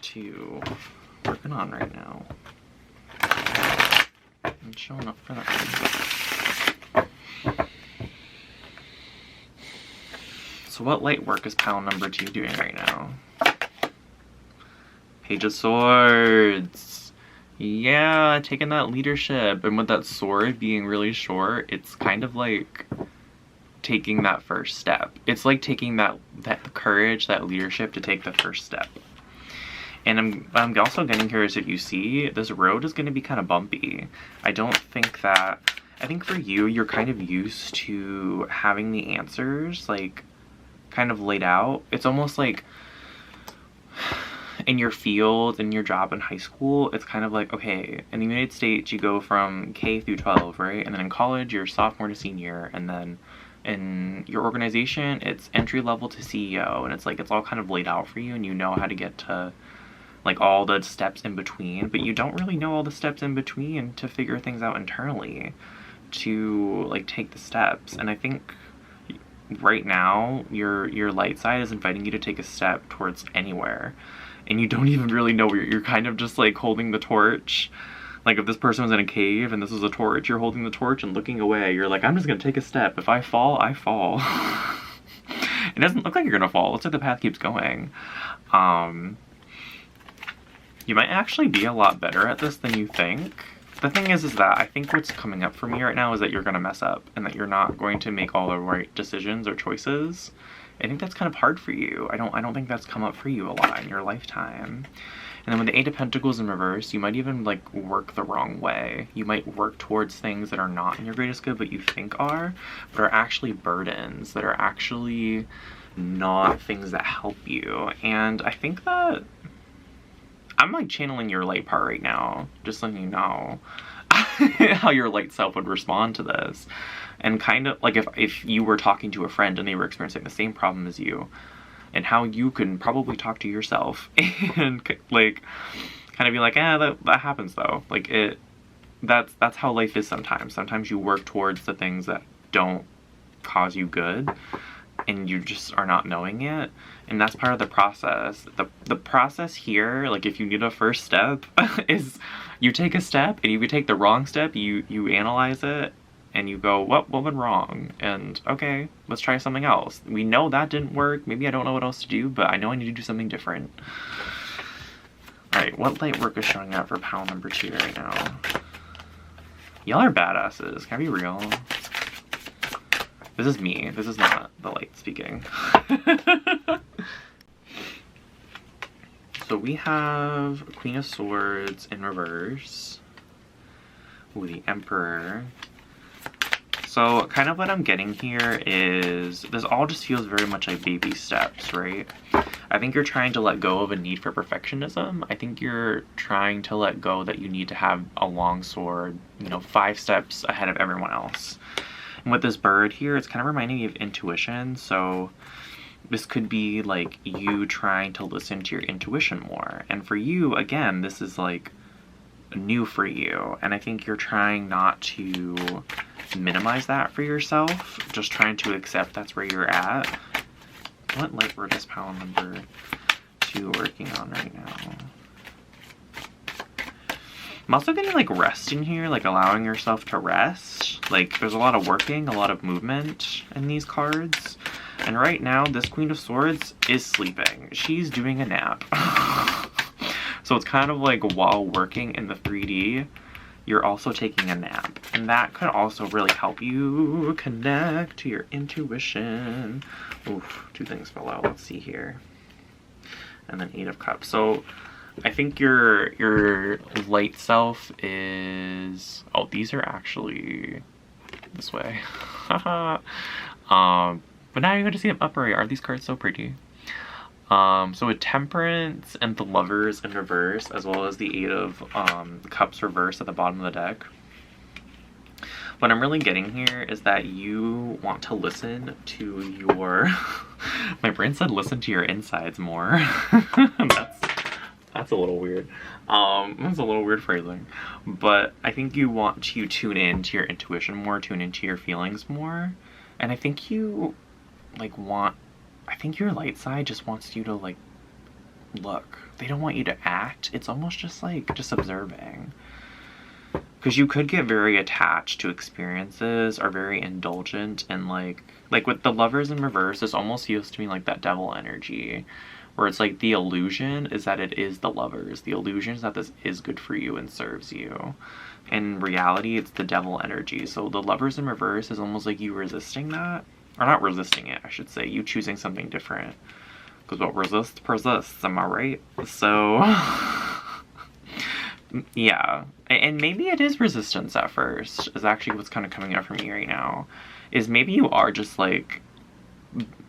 2 working on right now? I'm showing up for that one. So what light work is pile number 2 doing right now? Page of Swords. Yeah, taking that leadership. And with that sword being really short, it's kind of like taking that first step. It's like taking that courage, that leadership to take the first step. And I'm also getting here is if you see, this road is going to be kind of bumpy. I think for you, you're kind of used to having the answers, like, kind of laid out. It's almost like in your field, in your job in high school, it's kind of like, okay, in the United States, you go from K through 12, right? And then in college, you're sophomore to senior. And then in your organization, it's entry level to CEO. And it's like, it's all kind of laid out for you, and you know how to get to like all the steps in between, but you don't really know all the steps in between to figure things out internally, to like take the steps. And I think right now your light side is inviting you to take a step towards anywhere, and you don't even really know where you're kind of just like holding the torch. Like if this person was in a cave and this was a torch, you're holding the torch and looking away. You're like, I'm just gonna take a step. If I fall, I fall. It doesn't look like you're gonna fall. Looks like the path keeps going. You might actually be a lot better at this than you think. The thing is that I think what's coming up for me right now is that you're going to mess up and that you're not going to make all the right decisions or choices. I think that's kind of hard for you. I don't think that's come up for you a lot in your lifetime. And then with the Eight of Pentacles in reverse, you might even like work the wrong way. You might work towards things that are not in your greatest good, but you think are, but are actually burdens, that are actually not things that help you. And I think that I'm like channeling your light part right now, just letting you know how your light self would respond to this. And kind of like if you were talking to a friend and they were experiencing the same problem as you, and how you can probably talk to yourself and like kind of be like, that happens though. Like that's how life is sometimes. Sometimes you work towards the things that don't cause you good, and you just are not knowing it. And that's part of the process. The process here, like if you need a first step, is you take a step, and if you take the wrong step, you analyze it, and you go, what went wrong? And okay, let's try something else. We know that didn't work. Maybe I don't know what else to do, but I know I need to do something different. Alright, what light work is showing up for pile number 2 right now? Y'all are badasses. Can I be real? This is me. This is not the light speaking. So we have Queen of Swords in reverse. Ooh, the Emperor. So kind of what I'm getting here is this all just feels very much like baby steps, right? I think you're trying to let go of a need for perfectionism. I think you're trying to let go that you need to have a long sword, 5 steps ahead of everyone else. And with this bird here, it's kind of reminding me of intuition. So this could be like you trying to listen to your intuition more. And for you, again, this is like new for you. And I think you're trying not to minimize that for yourself. Just trying to accept that's where you're at. What light work is pile number 2 working on right now? I'm also getting like rest in here, like allowing yourself to rest. Like there's a lot of working, a lot of movement in these cards. And right now, this Queen of Swords is sleeping. She's doing a nap. So it's kind of like while working in the 3D, you're also taking a nap. And that could also really help you connect to your intuition. Oof, 2 things fell out. Let's see here. And then 8 of Cups. So I think your light self is... Oh, these are actually this way. But now you're going to see them upright. Are these cards so pretty? So with Temperance and the Lovers in reverse, as well as the 8 of Cups reverse at the bottom of the deck, what I'm really getting here is that you want to listen to your... My brain said listen to your insides more. That's a little weird. That's a little weird phrasing. But I think you want to tune in to your intuition more, tune into your feelings more. And I think you, I think your light side just wants you to, look. They don't want you to act. It's almost just, just observing. Because you could get very attached to experiences or very indulgent and, like with the Lovers in reverse, this almost feels to me like that devil energy. Where it's like the illusion is that it is the lovers. The illusion is that this is good for you and serves you. In reality, it's the devil energy. So the Lovers in reverse is almost like you resisting that. Or not resisting it, I should say. You choosing something different. Because what resists persists, am I right? So, yeah. And maybe it is resistance at first, is actually what's kind of coming up for me right now. Is maybe you are just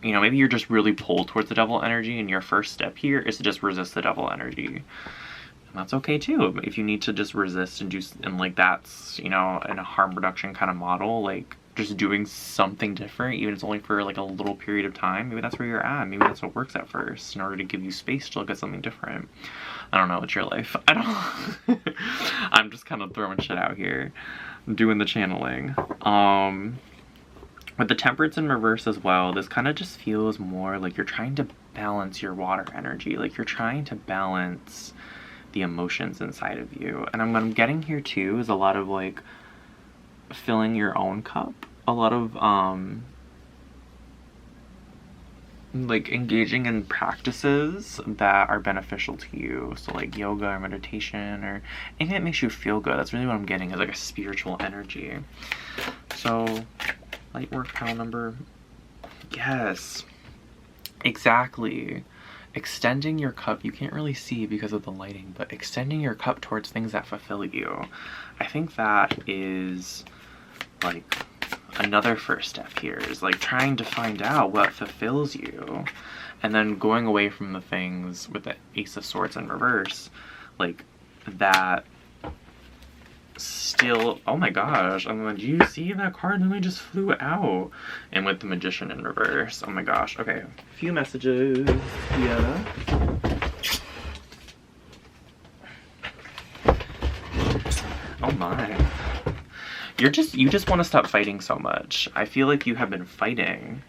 you know, maybe you're just really pulled towards the devil energy, and your first step here is to just resist the devil energy. And that's okay too. If you need to just resist and do, and like that's, you know, in a harm reduction kind of model, like just doing something different, even if it's only for like a little period of time, maybe that's where you're at. Maybe that's what works at first in order to give you space to look at something different. I don't know, it's your life. I don't I'm just kind of throwing shit out here, doing the channeling. With the temperance in reverse as well, this kind of just feels more like you're trying to balance your water energy, like you're trying to balance the emotions inside of you. And what I'm getting here too is a lot of like filling your own cup, a lot of like engaging in practices that are beneficial to you, so like yoga or meditation or anything that makes you feel good. That's really what I'm getting, is like a spiritual energy. So light work pile number, yes, exactly. Extending your cup, you can't really see because of the lighting, but extending your cup towards things that fulfill you. I think that is like another first step here, is like trying to find out what fulfills you, and then going away from the things with the Ace of Swords in reverse, like that still, oh my gosh, I'm like, do you see that card literally just flew out? And with the Magician in reverse, oh my gosh. Okay, a few messages. Yeah. Oh my. You just want to stop fighting so much. I feel like you have been fighting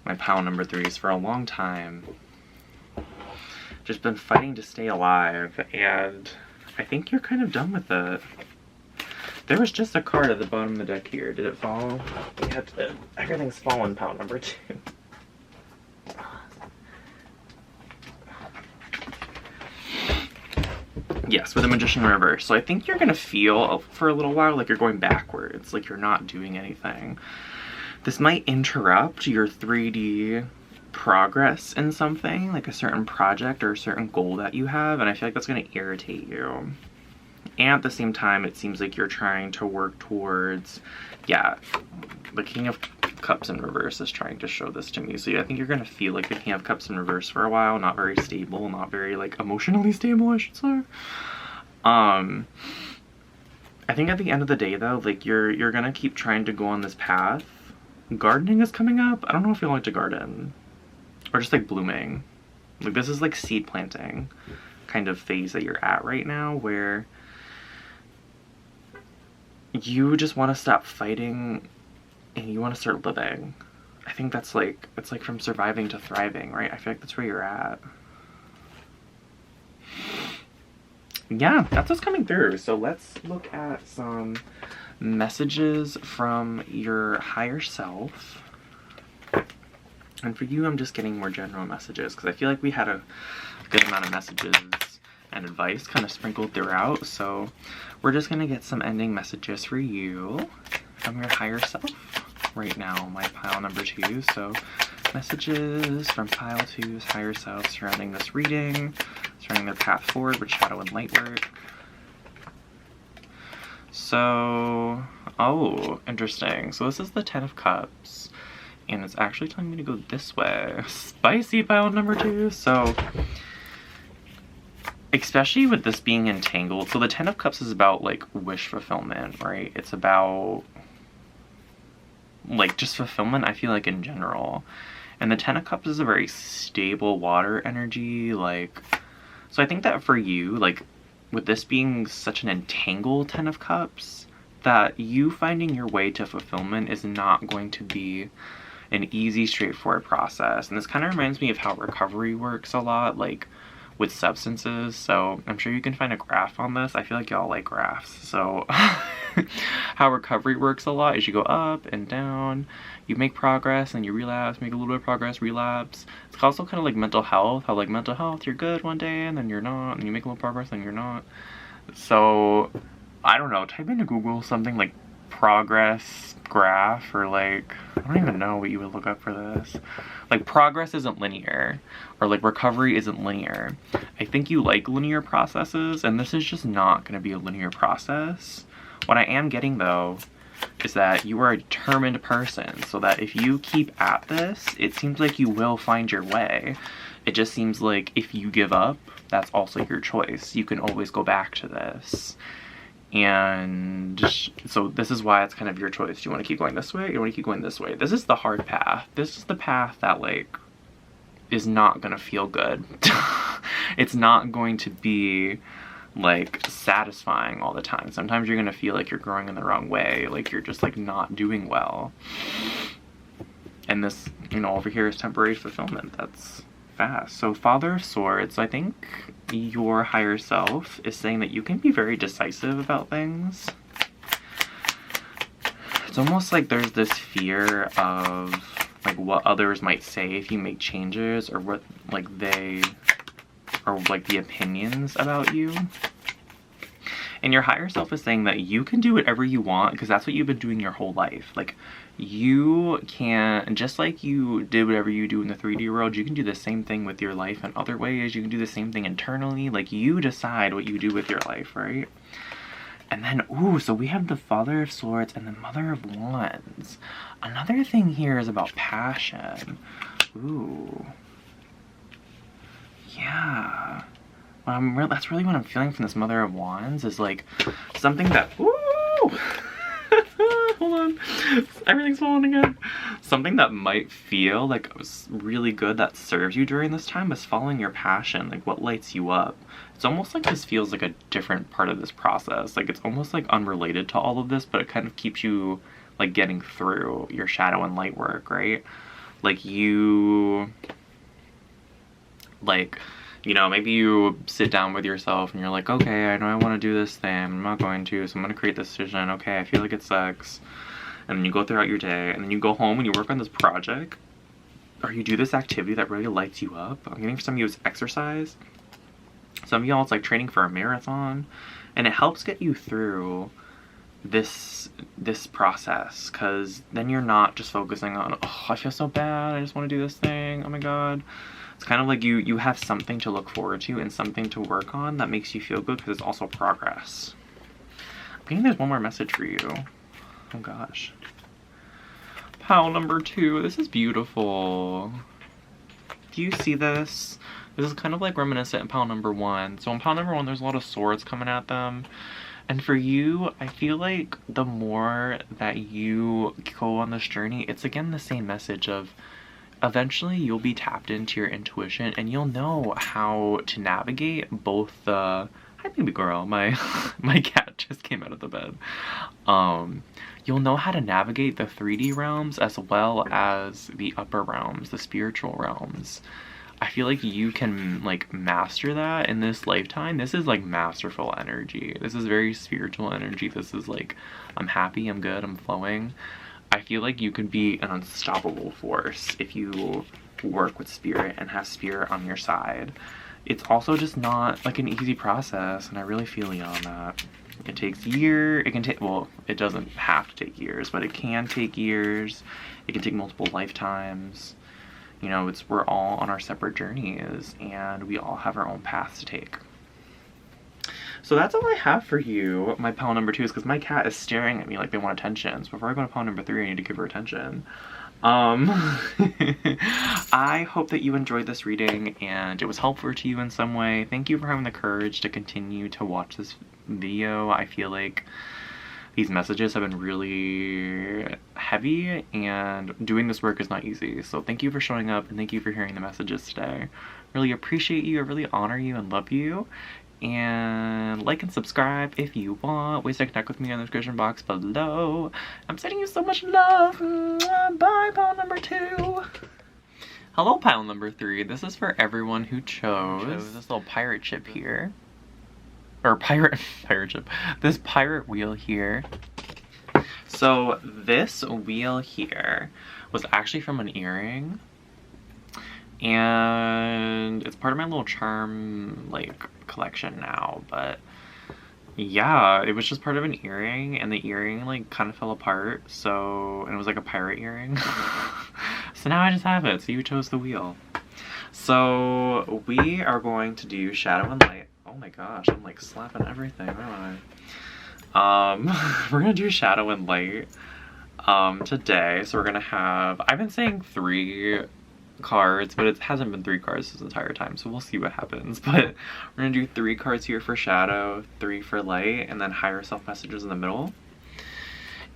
my pile number 3s for a long time. Just been fighting to stay alive, and I think you're kind of done with it. There was just a card at the bottom of the deck here. Did it fall? Yeah, everything's fallen, pile number 2. Yes, with the Magician in reverse. So I think you're going to feel for a little while like you're going backwards, like you're not doing anything. This might interrupt your 3D progress in something, like a certain project or a certain goal that you have, and I feel like that's going to irritate you. And at the same time, it seems like you're trying to work towards, yeah, the King of Cups in reverse is trying to show this to me. So yeah, I think you're going to feel like the King of Cups in reverse for a while, not very stable, not very like emotionally stable, I should say. I think at the end of the day though, like you're going to keep trying to go on this path. Gardening is coming up. I don't know if you like to garden, or just like blooming. Like this is like seed planting kind of phase that you're at right now, where you just want to stop fighting and you want to start living. I think that's like, it's like from surviving to thriving, right? I feel like that's where you're at. Yeah, that's what's coming through. So let's look at some messages from your higher self. And for you, I'm just getting more general messages because I feel like we had a good amount of messages and advice kind of sprinkled throughout. So we're just going to get some ending messages for you from your higher self right now, my pile number 2. So messages from pile 2's higher self surrounding this reading, surrounding their path forward with shadow and light work. So, oh, interesting. So this is the 10 of Cups, and it's actually telling me to go this way. Spicy pile number 2. So, especially with this being entangled, so the 10 of Cups is about, like, wish fulfillment, right? It's about, like, just fulfillment, I feel like, in general. And the 10 of Cups is a very stable water energy, like, so I think that for you, like, with this being such an entangled 10 of Cups, that you finding your way to fulfillment is not going to be an easy, straightforward process. And this kind of reminds me of how recovery works a lot, like, with substances. So I'm sure you can find a graph on this. I feel like y'all like graphs. So how recovery works a lot is you go up and down, you make progress, and you relapse, make a little bit of progress, relapse. It's also kind of like mental health, how like mental health, you're good one day and then you're not, and you make a little progress and you're not. So I don't know, type into Google something like progress graph, or like, I don't even know what you would look up for this. Like, progress isn't linear, or like recovery isn't linear. I think you like linear processes, and this is just not going to be a linear process. What I am getting though is that you are a determined person, so that if you keep at this, it seems like you will find your way. It just seems like if you give up, that's also your choice. You can always go back to this. And so this is why it's kind of your choice. Do you want to keep going this way? Or do you want to keep going this way? This is the hard path. This is the path that, like, is not gonna feel good. It's not going to be, like, satisfying all the time. Sometimes you're gonna feel like you're growing in the wrong way, like you're just, like, not doing well. And this, you know, over here is temporary fulfillment. That's fast. So Father of Swords, I think your higher self is saying that you can be very decisive about things. It's almost like there's this fear of, like, what others might say if you make changes, or what, like, or like the opinions about you. And your higher self is saying that you can do whatever you want because that's what you've been doing your whole life. Like, you can, just like you did whatever you do in the 3D world, you can do the same thing with your life in other ways. You can do the same thing internally. Like, you decide what you do with your life, right? And then, ooh, so we have the Father of Swords and the Mother of Wands. Another thing here is about passion. Ooh. Yeah. That's really what I'm feeling from this Mother of Wands, is like something that, ooh! Hold on. Everything's falling again. Something that might feel like it was really good that serves you during this time is following your passion, like what lights you up. It's almost like this feels like a different part of this process. Like, it's almost like unrelated to all of this, but it kind of keeps you, like, getting through your shadow and light work, right? Like, you, like, you know, maybe you sit down with yourself and you're like, okay, I know I want to do this thing, I'm not going to, so I'm going to create this decision. Okay, I feel like it sucks. And then you go throughout your day, and then you go home and you work on this project, or you do this activity that really lights you up. I'm getting for some of you it's exercise. Some of y'all it's like training for a marathon, and it helps get you through this process, because then you're not just focusing on, oh, I feel so bad, I just want to do this thing, oh my god. It's kind of like you have something to look forward to and something to work on that makes you feel good, because it's also progress. I think there's one more message for you. Oh gosh. Pile number 2. This is beautiful. Do you see this? This is kind of like reminiscent in pile number 1. So in pile number 1, there's a lot of swords coming at them. And for you, I feel like the more that you go on this journey, it's again the same message of eventually you'll be tapped into your intuition and you'll know how to navigate both the... Hi, baby girl. My cat just came out of the bed. You'll know how to navigate the 3D realms as well as the upper realms, the spiritual realms. I feel like you can, like, master that in this lifetime. This is, like, masterful energy. This is very spiritual energy. This is, like, I'm happy, I'm good, I'm flowing. I feel like you could be an unstoppable force if you work with spirit and have spirit on your side. It's also just not, like, an easy process, and I really feel you on that. It takes years. It can take, well, it doesn't have to take years, but it can take years. It can take multiple lifetimes. You know, we're all on our separate journeys, and we all have our own paths to take. So that's all I have for you. My pile number 2 is because my cat is staring at me like they want attention. So before I go to pile number 3, I need to give her attention. I hope that you enjoyed this reading and it was helpful to you in some way. Thank you for having the courage to continue to watch this video. I feel like these messages have been really heavy, and doing this work is not easy. So thank you for showing up, and thank you for hearing the messages today. Really appreciate you. I really honor you and love you. And like and subscribe if you want. Ways to connect with me in the description box below. I'm sending you so much love. Bye, pile number 2. Hello, pile number 3. This is for everyone who chose this little pirate ship here. Or pirate ship. This pirate wheel here. So this wheel here was actually from an earring. And it's part of my little charm, like, collection now, but yeah, it was just part of an earring, and the earring, like, kind of fell apart, and it was like a pirate earring. So now I just have it, so you chose the wheel. So we are going to do shadow and light. Oh my gosh, I'm like slapping everything, aren't We're gonna do shadow and light today. So we're gonna have, I've been saying 3 cards, but it hasn't been 3 cards this entire time, so we'll see what happens. But we're gonna do 3 cards here for shadow, 3 for light, and then higher self messages in the middle.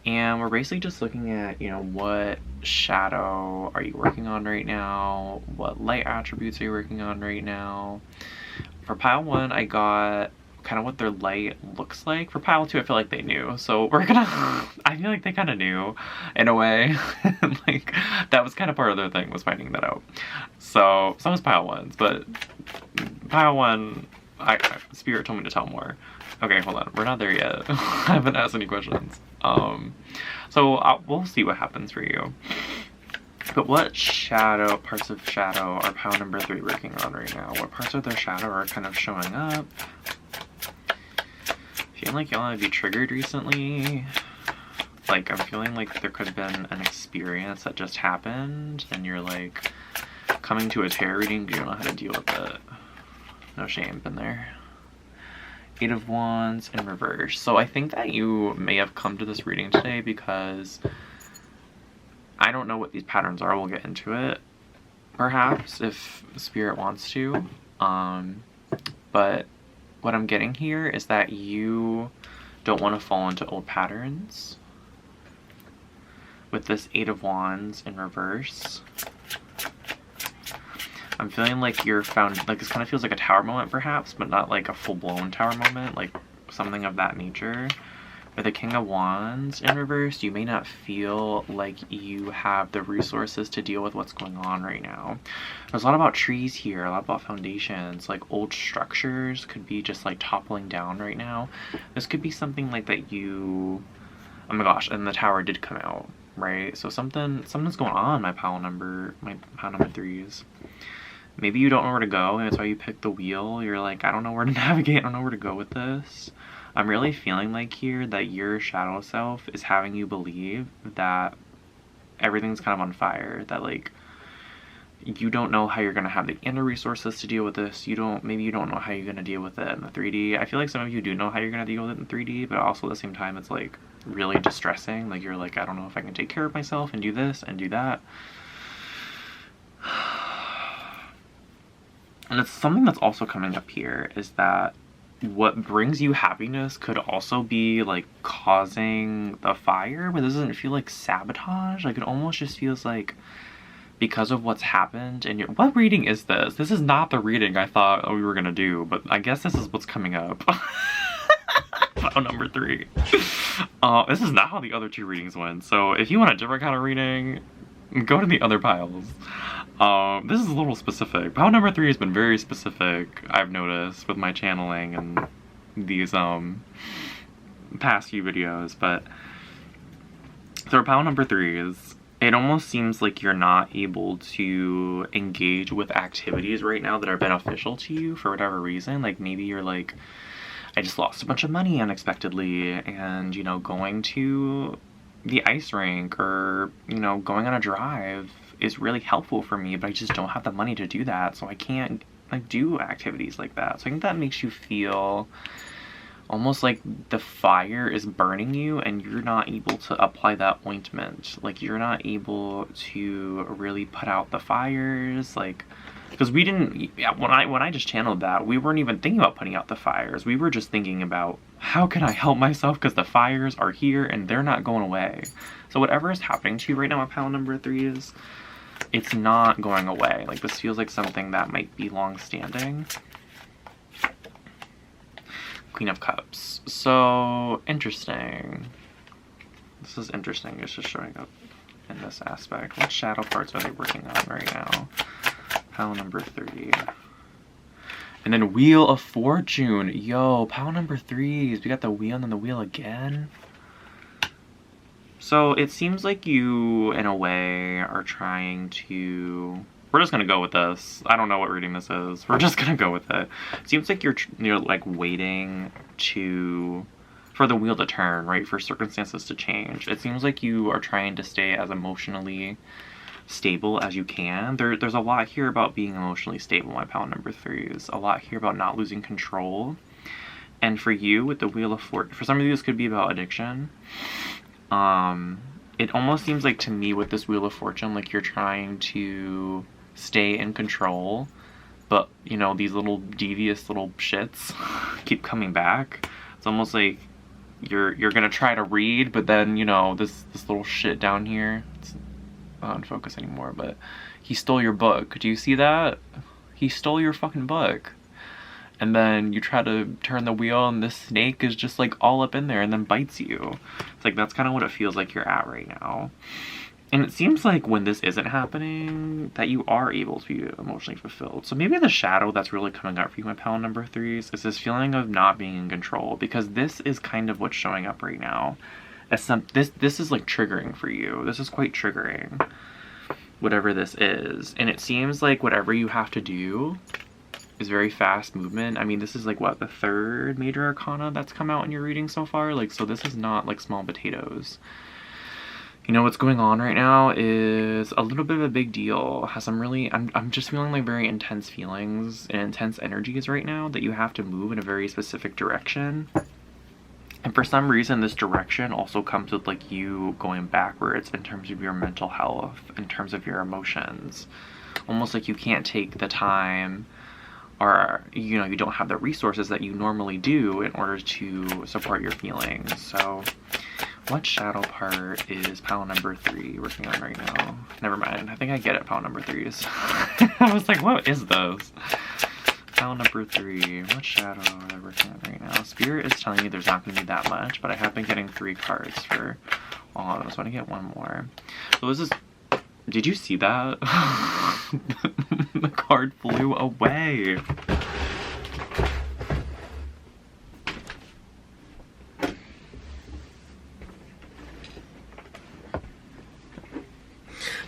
And we're basically just looking at, you know, what shadow are you working on right now? What light attributes are you working on right now? For pile 1, I got kind of what their light looks like. For pile 2, I feel like they knew. So we're gonna, I feel like they kind of knew in a way. Like, that was kind of part of their thing, was finding that out. So was pile 1's, but pile 1, Spirit told me to tell more. Okay, hold on, we're not there yet. I haven't asked any questions. So we'll see what happens for you. But what shadow, parts of shadow are pile number 3 working on right now? What parts of their shadow are kind of showing up? Feeling like y'all might be triggered recently. Like, I'm feeling like there could have been an experience that just happened and you're like coming to a tarot reading, but you don't know how to deal with it. No shame in there. 8 of Wands in reverse. So I think that you may have come to this reading today because I don't know what these patterns are. We'll get into it, perhaps, if Spirit wants to. But what I'm getting here is that you don't want to fall into old patterns. With this 8 of Wands in reverse, I'm feeling like you're found, like, this kind of feels like a tower moment perhaps, but not like a full-blown tower moment, like something of that nature. With the King of Wands in reverse, you may not feel like you have the resources to deal with what's going on right now. There's a lot about trees here, a lot about foundations, like old structures could be just like toppling down right now. This could be something like that you, oh my gosh, and the tower did come out, right? So something's going on, my pile number 3s. Maybe you don't know where to go, and that's why you pick the wheel. You're like, I don't know where to navigate, I don't know where to go with this. I'm really feeling like here that your shadow self is having you believe that everything's kind of on fire, that like you don't know how you're going to have the inner resources to deal with this. Maybe you don't know how you're going to deal with it in the 3D. I feel like some of you do know how you're going to deal with it in 3D, but also at the same time it's like really distressing. Like you're like, I don't know if I can take care of myself and do this and do that. And it's something that's also coming up here is that what brings you happiness could also be like causing the fire, but this doesn't feel like sabotage. Like it almost just feels like because of what's happened. And what reading is this? This is not the reading I thought we were gonna do, but I guess this is what's coming up. Pile number 3. This is not how the other 2 readings went. So if you want a different kind of reading, go to the other piles. This is a little specific. Pile number 3 has been very specific, I've noticed, with my channeling and these past few videos, but so pile number 3s, it almost seems like you're not able to engage with activities right now that are beneficial to you for whatever reason. Like maybe you're like, I just lost a bunch of money unexpectedly, and you know, going to the ice rink or, you know, going on a drive is really helpful for me, but I just don't have the money to do that, so I can't like do activities like that. So I think that makes you feel almost like the fire is burning you and you're not able to apply that ointment. Like you're not able to really put out the fires, like, because we didn't, when I just channeled that, we weren't even thinking about putting out the fires. We were just thinking about how can I help myself, because the fires are here and they're not going away. So whatever is happening to you right now at pile number 3s, it's not going away. Like this feels like something that might be long-standing. Queen of Cups. So interesting. This is interesting. It's just showing up in this aspect. What shadow parts are they working on right now? Pile number 3. And then Wheel of Fortune. Yo, pile number 3s. We got the wheel and then the wheel again. So it seems like you, in a way, are trying to... We're just gonna go with this. I don't know what reading this is. We're just gonna go with it. It seems like you're like waiting for the wheel to turn, right? For circumstances to change. It seems like you are trying to stay as emotionally stable as you can. There's a lot here about being emotionally stable, my pile number 3s. A lot here about not losing control. And for you, with the Wheel of Fortune, for some of you, this could be about addiction. It almost seems like to me with this Wheel of Fortune, like you're trying to stay in control, but you know, these little devious little shits keep coming back. It's almost like you're gonna try to read, but then, you know, this little shit down here, it's not in focus anymore, but he stole your book. Do you see that? He stole your fucking book. And then you try to turn the wheel and this snake is just like all up in there and then bites you. It's like, that's kind of what it feels like you're at right now. And it seems like when this isn't happening, that you are able to be emotionally fulfilled. So maybe the shadow that's really coming up for you in pile number 3s is this feeling of not being in control, because this is kind of what's showing up right now. This is like triggering for you. This is quite triggering, whatever this is. And it seems like whatever you have to do is very fast movement. I mean, this is like, what, the 3rd major arcana that's come out in your reading so far? Like, so this is not like small potatoes. You know, what's going on right now is a little bit of a big deal. Has some really, I'm just feeling like very intense feelings and intense energies right now that you have to move in a very specific direction. And for some reason, this direction also comes with like you going backwards in terms of your mental health, in terms of your emotions. Almost like you can't take the time, or, you know, you don't have the resources that you normally do in order to support your feelings. So what shadow part is pile number 3 working on right now? Never mind. I think I get it, pile number 3s. I was like, what is those? Pile number 3. What shadow are they working on right now? Spirit is telling me there's not going to be that much, but I have been getting 3 cards for all of them, so I want to get one more. So this is... Did you see that? The card flew away.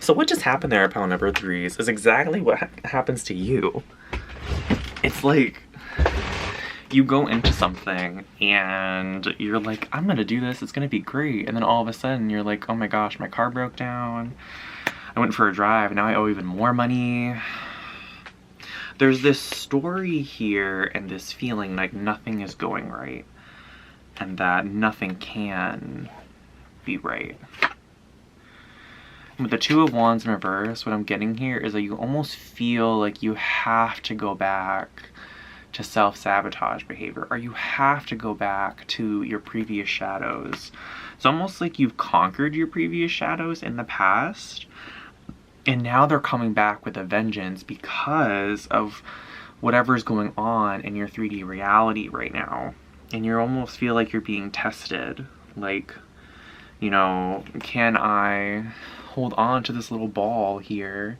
So what just happened there at pile number 3s is exactly what happens to you. It's like you go into something and you're like, I'm gonna do this, it's gonna be great. And then all of a sudden you're like, oh my gosh, my car broke down. I went for a drive, now I owe even more money. There's this story here and this feeling like nothing is going right and that nothing can be right. With the 2 of Wands in reverse, what I'm getting here is that you almost feel like you have to go back to self-sabotage behavior, or you have to go back to your previous shadows. It's almost like you've conquered your previous shadows in the past, and now they're coming back with a vengeance because of whatever's going on in your 3D reality right now. And you almost feel like you're being tested. Like, you know, can I hold on to this little ball here?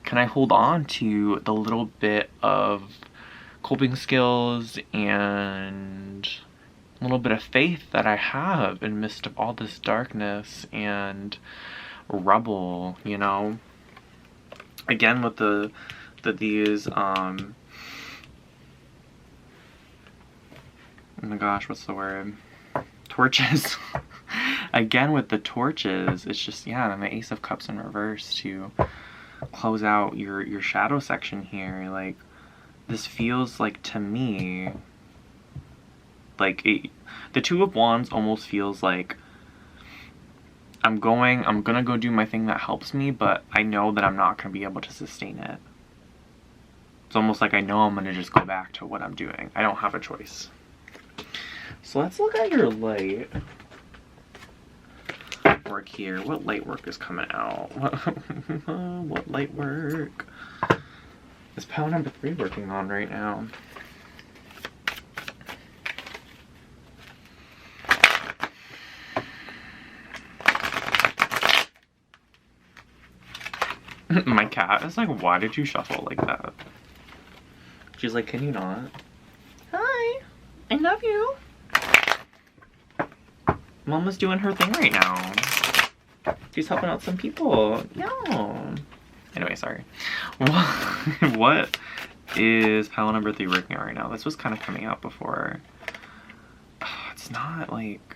Can I hold on to the little bit of coping skills and a little bit of faith that I have in the midst of all this darkness and rubble, you know? Again, with these, oh my gosh, what's the word? Torches. Again, with the torches, it's just, yeah, the Ace of Cups in reverse to close out your shadow section here. Like, this feels like, to me, like the 2 of Wands almost feels like I'm gonna go do my thing that helps me, but I know that I'm not gonna be able to sustain it. It's almost like I know I'm gonna just go back to what I'm doing. I don't have a choice. So let's look at your light work here. What light work is coming out? What light work is pile number 3 working on right now? My cat is like, why did you shuffle like that? She's like, can you not? Hi, I love you. Mama's doing her thing right now. She's helping out some people. Yeah. Anyway, sorry. What is pile number 3 working on right now? This was kind of coming out before. Oh, it's not like...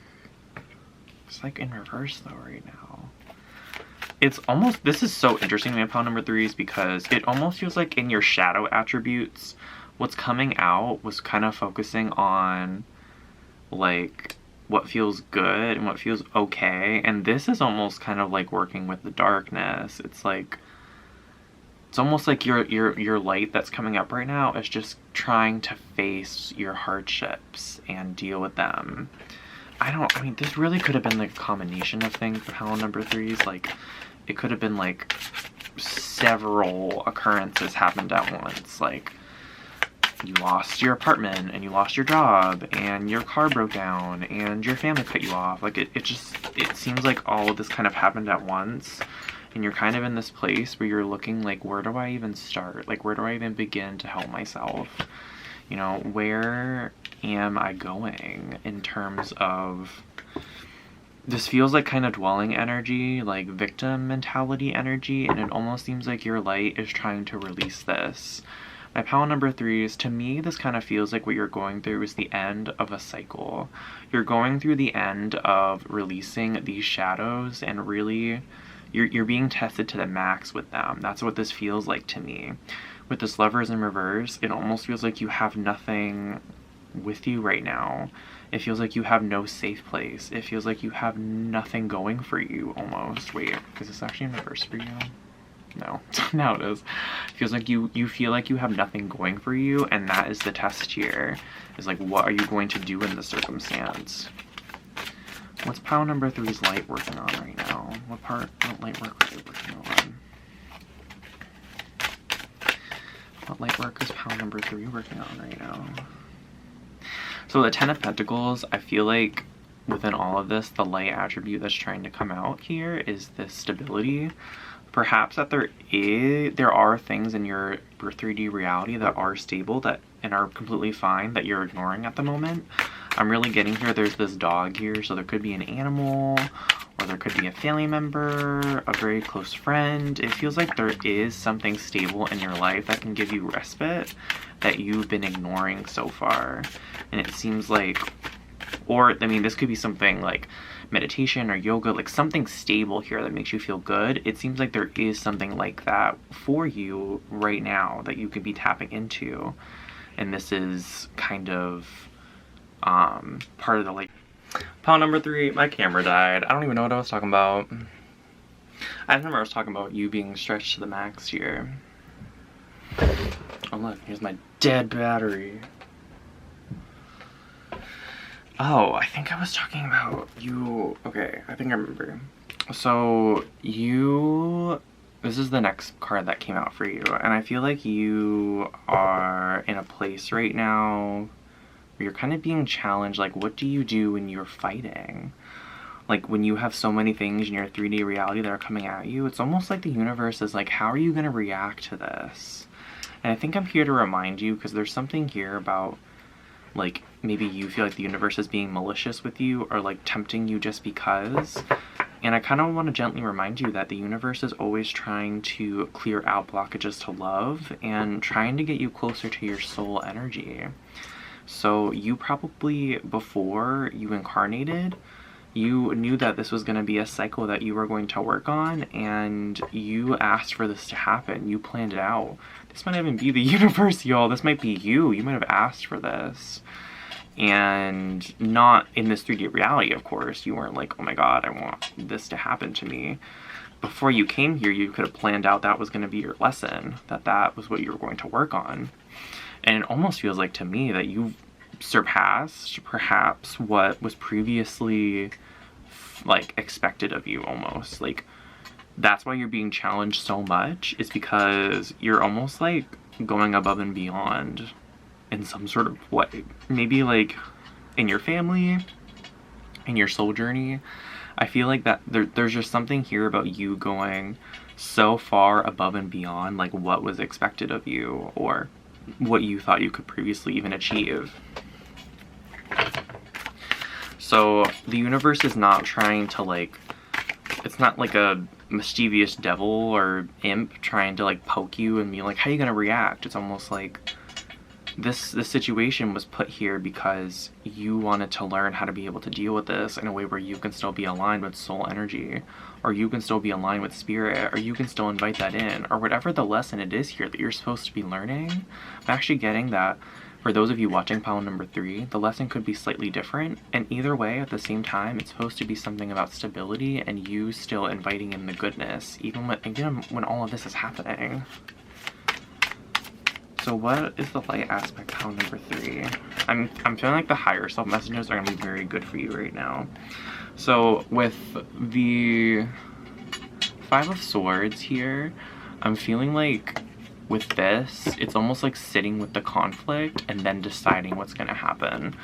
It's like in reverse though right now. It's almost... This is so interesting to me, pile number 3s, because it almost feels like in your shadow attributes, what's coming out was kind of focusing on like what feels good and what feels okay, and this is almost kind of like working with the darkness. It's like, it's almost like your light that's coming up right now is just trying to face your hardships and deal with them. I mean, this really could have been like a combination of things for panel number 3s. Like, it could have been like several occurrences happened at once. Like, you lost your apartment, and you lost your job, and your car broke down, and your family cut you off. Like, it seems like all of this kind of happened at once, and you're kind of in this place where you're looking like, where do I even start? Like, where do I even begin to help myself? You know, where am I going in terms of, this feels like kind of dwelling energy, like victim mentality energy, and it almost seems like your light is trying to release this. My panel number 3s, to me, this kind of feels like what you're going through is the end of a cycle. You're going through the end of releasing these shadows, and really, you're being tested to the max with them. That's what this feels like to me. With this Lovers in reverse, it almost feels like you have nothing with you right now. It feels like you have no safe place. It feels like you have nothing going for you, almost. Wait, is this actually in reverse for you? No. Now it is. It feels like you feel like you have nothing going for you, and that is the test here. Is like, what are you going to do in this circumstance? What's pile number 3's light working on right now? What light work are they working on? What light work is pile number 3 working on right now? So the 10 of Pentacles, I feel like within all of this, the light attribute that's trying to come out here is this stability. Perhaps that there are things in your 3D reality that are stable and are completely fine that you're ignoring at the moment. I'm really getting here, there's this dog here, so there could be an animal, or there could be a family member, a very close friend. It feels like there is something stable in your life that can give you respite that you've been ignoring so far. And it seems like, or, I mean, this could be something like meditation or yoga, like something stable here that makes you feel good. It seems like there is something like that for you right now that you could be tapping into. And this is kind of part of the, like, pile number 3, my camera died. I don't even know what I was talking about. I remember I was talking about you being stretched to the max here. Oh look, here's my dead battery. Oh, I think I was talking about you. Okay, I think I remember. So this is the next card that came out for you, and I feel like you are in a place right now where you're kind of being challenged. Like, what do you do when you're fighting? Like, when you have so many things in your 3D reality that are coming at you, it's almost like the universe is like, how are you going to react to this? And I think I'm here to remind you, because there's something here about, like, maybe you feel like the universe is being malicious with you, or like tempting you just because. And I kind of want to gently remind you that the universe is always trying to clear out blockages to love and trying to get you closer to your soul energy. So you probably, before you incarnated, you knew that this was going to be a cycle that you were going to work on, and you asked for this to happen. You planned it out. This might even be the universe, y'all. This might be you. You might have asked for this. And not in this 3D reality, of course. You weren't like, oh my god, I want this to happen to me. Before you came here, you could have planned out that was going to be your lesson, that was what you were going to work on. And it almost feels like to me that you've surpassed perhaps what was previously like expected of you, almost. Like, that's why you're being challenged so much, is because you're almost like going above and beyond in some sort of way. Maybe like in your family, in your soul journey. I feel like that there's just something here about you going so far above and beyond like what was expected of you, or what you thought you could previously even achieve. So the universe is not trying to like, it's not like a mischievous devil or imp trying to like poke you and be like, how are you gonna react? It's almost like this situation was put here because you wanted to learn how to be able to deal with this in a way where you can still be aligned with soul energy, or you can still be aligned with spirit, or you can still invite that in, or whatever the lesson it is here that you're supposed to be learning. I'm actually getting that for those of you watching pile number 3, the lesson could be slightly different, and either way, at the same time, it's supposed to be something about stability and you still inviting in the goodness, even when all of this is happening. So what is the light aspect pile number 3? I'm feeling like the higher self messages are going to be very good for you right now. So with the 5 of Swords here, I'm feeling like with this, it's almost like sitting with the conflict and then deciding what's going to happen.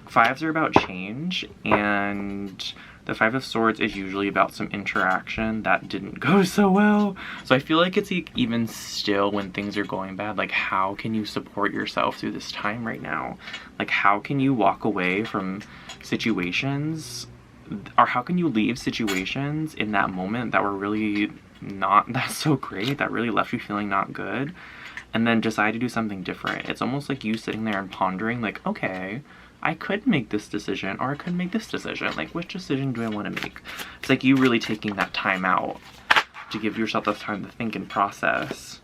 5s are about change, and the 5 of Swords is usually about some interaction that didn't go so well. So I feel like it's even still when things are going bad, like how can you support yourself through this time right now? Like how can you walk away from situations, or how can you leave situations in that moment that were really not that so great, that really left you feeling not good, and then decide to do something different. It's almost like you sitting there and pondering like, okay, I could make this decision, or I could make this decision. Like, which decision do I want to make? It's like you really taking that time out to give yourself the time to think and process.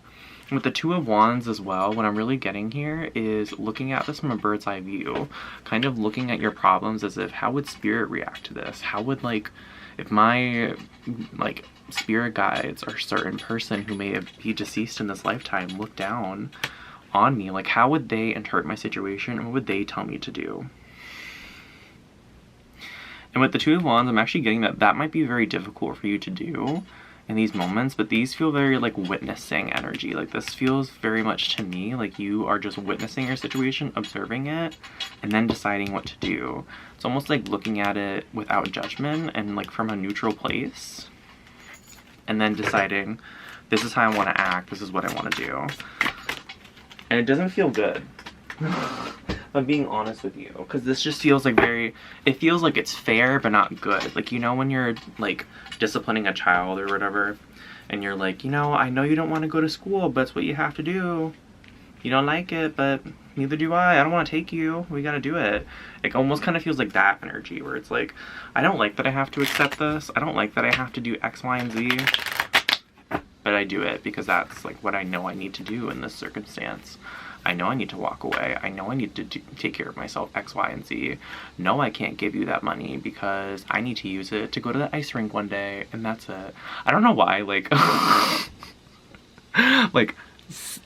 And with the 2 of Wands as well, what I'm really getting here is looking at this from a bird's eye view, kind of looking at your problems as if, how would spirit react to this? How would, like, if my, like, spirit guides or certain person who may be deceased in this lifetime look down on me, like how would they interpret my situation, and what would they tell me to do? And with the 2 of Wands, I'm actually getting that might be very difficult for you to do in these moments, but these feel very like witnessing energy. Like this feels very much to me like you are just witnessing your situation, observing it, and then deciding what to do. It's almost like looking at it without judgment and like from a neutral place, and then deciding, this is how I want to act, this is what I want to do. And it doesn't feel good. I'm being honest with you, because this just feels like it feels like it's fair but not good. Like, you know, when you're like disciplining a child or whatever, and you're like, you know, I know you don't want to go to school, but it's what you have to do. You don't like it, but neither do I don't want to take you, we gotta do it. It almost kind of feels like that energy where it's like, I don't like that I have to accept this, I don't like that I have to do X, Y, and Z, but I do it because that's like what I know I need to do in this circumstance. I know I need to walk away. I know I need to take care of myself, X, Y, and Z. No, I can't give you that money because I need to use it to go to the ice rink one day, and that's it. I don't know why, like, like,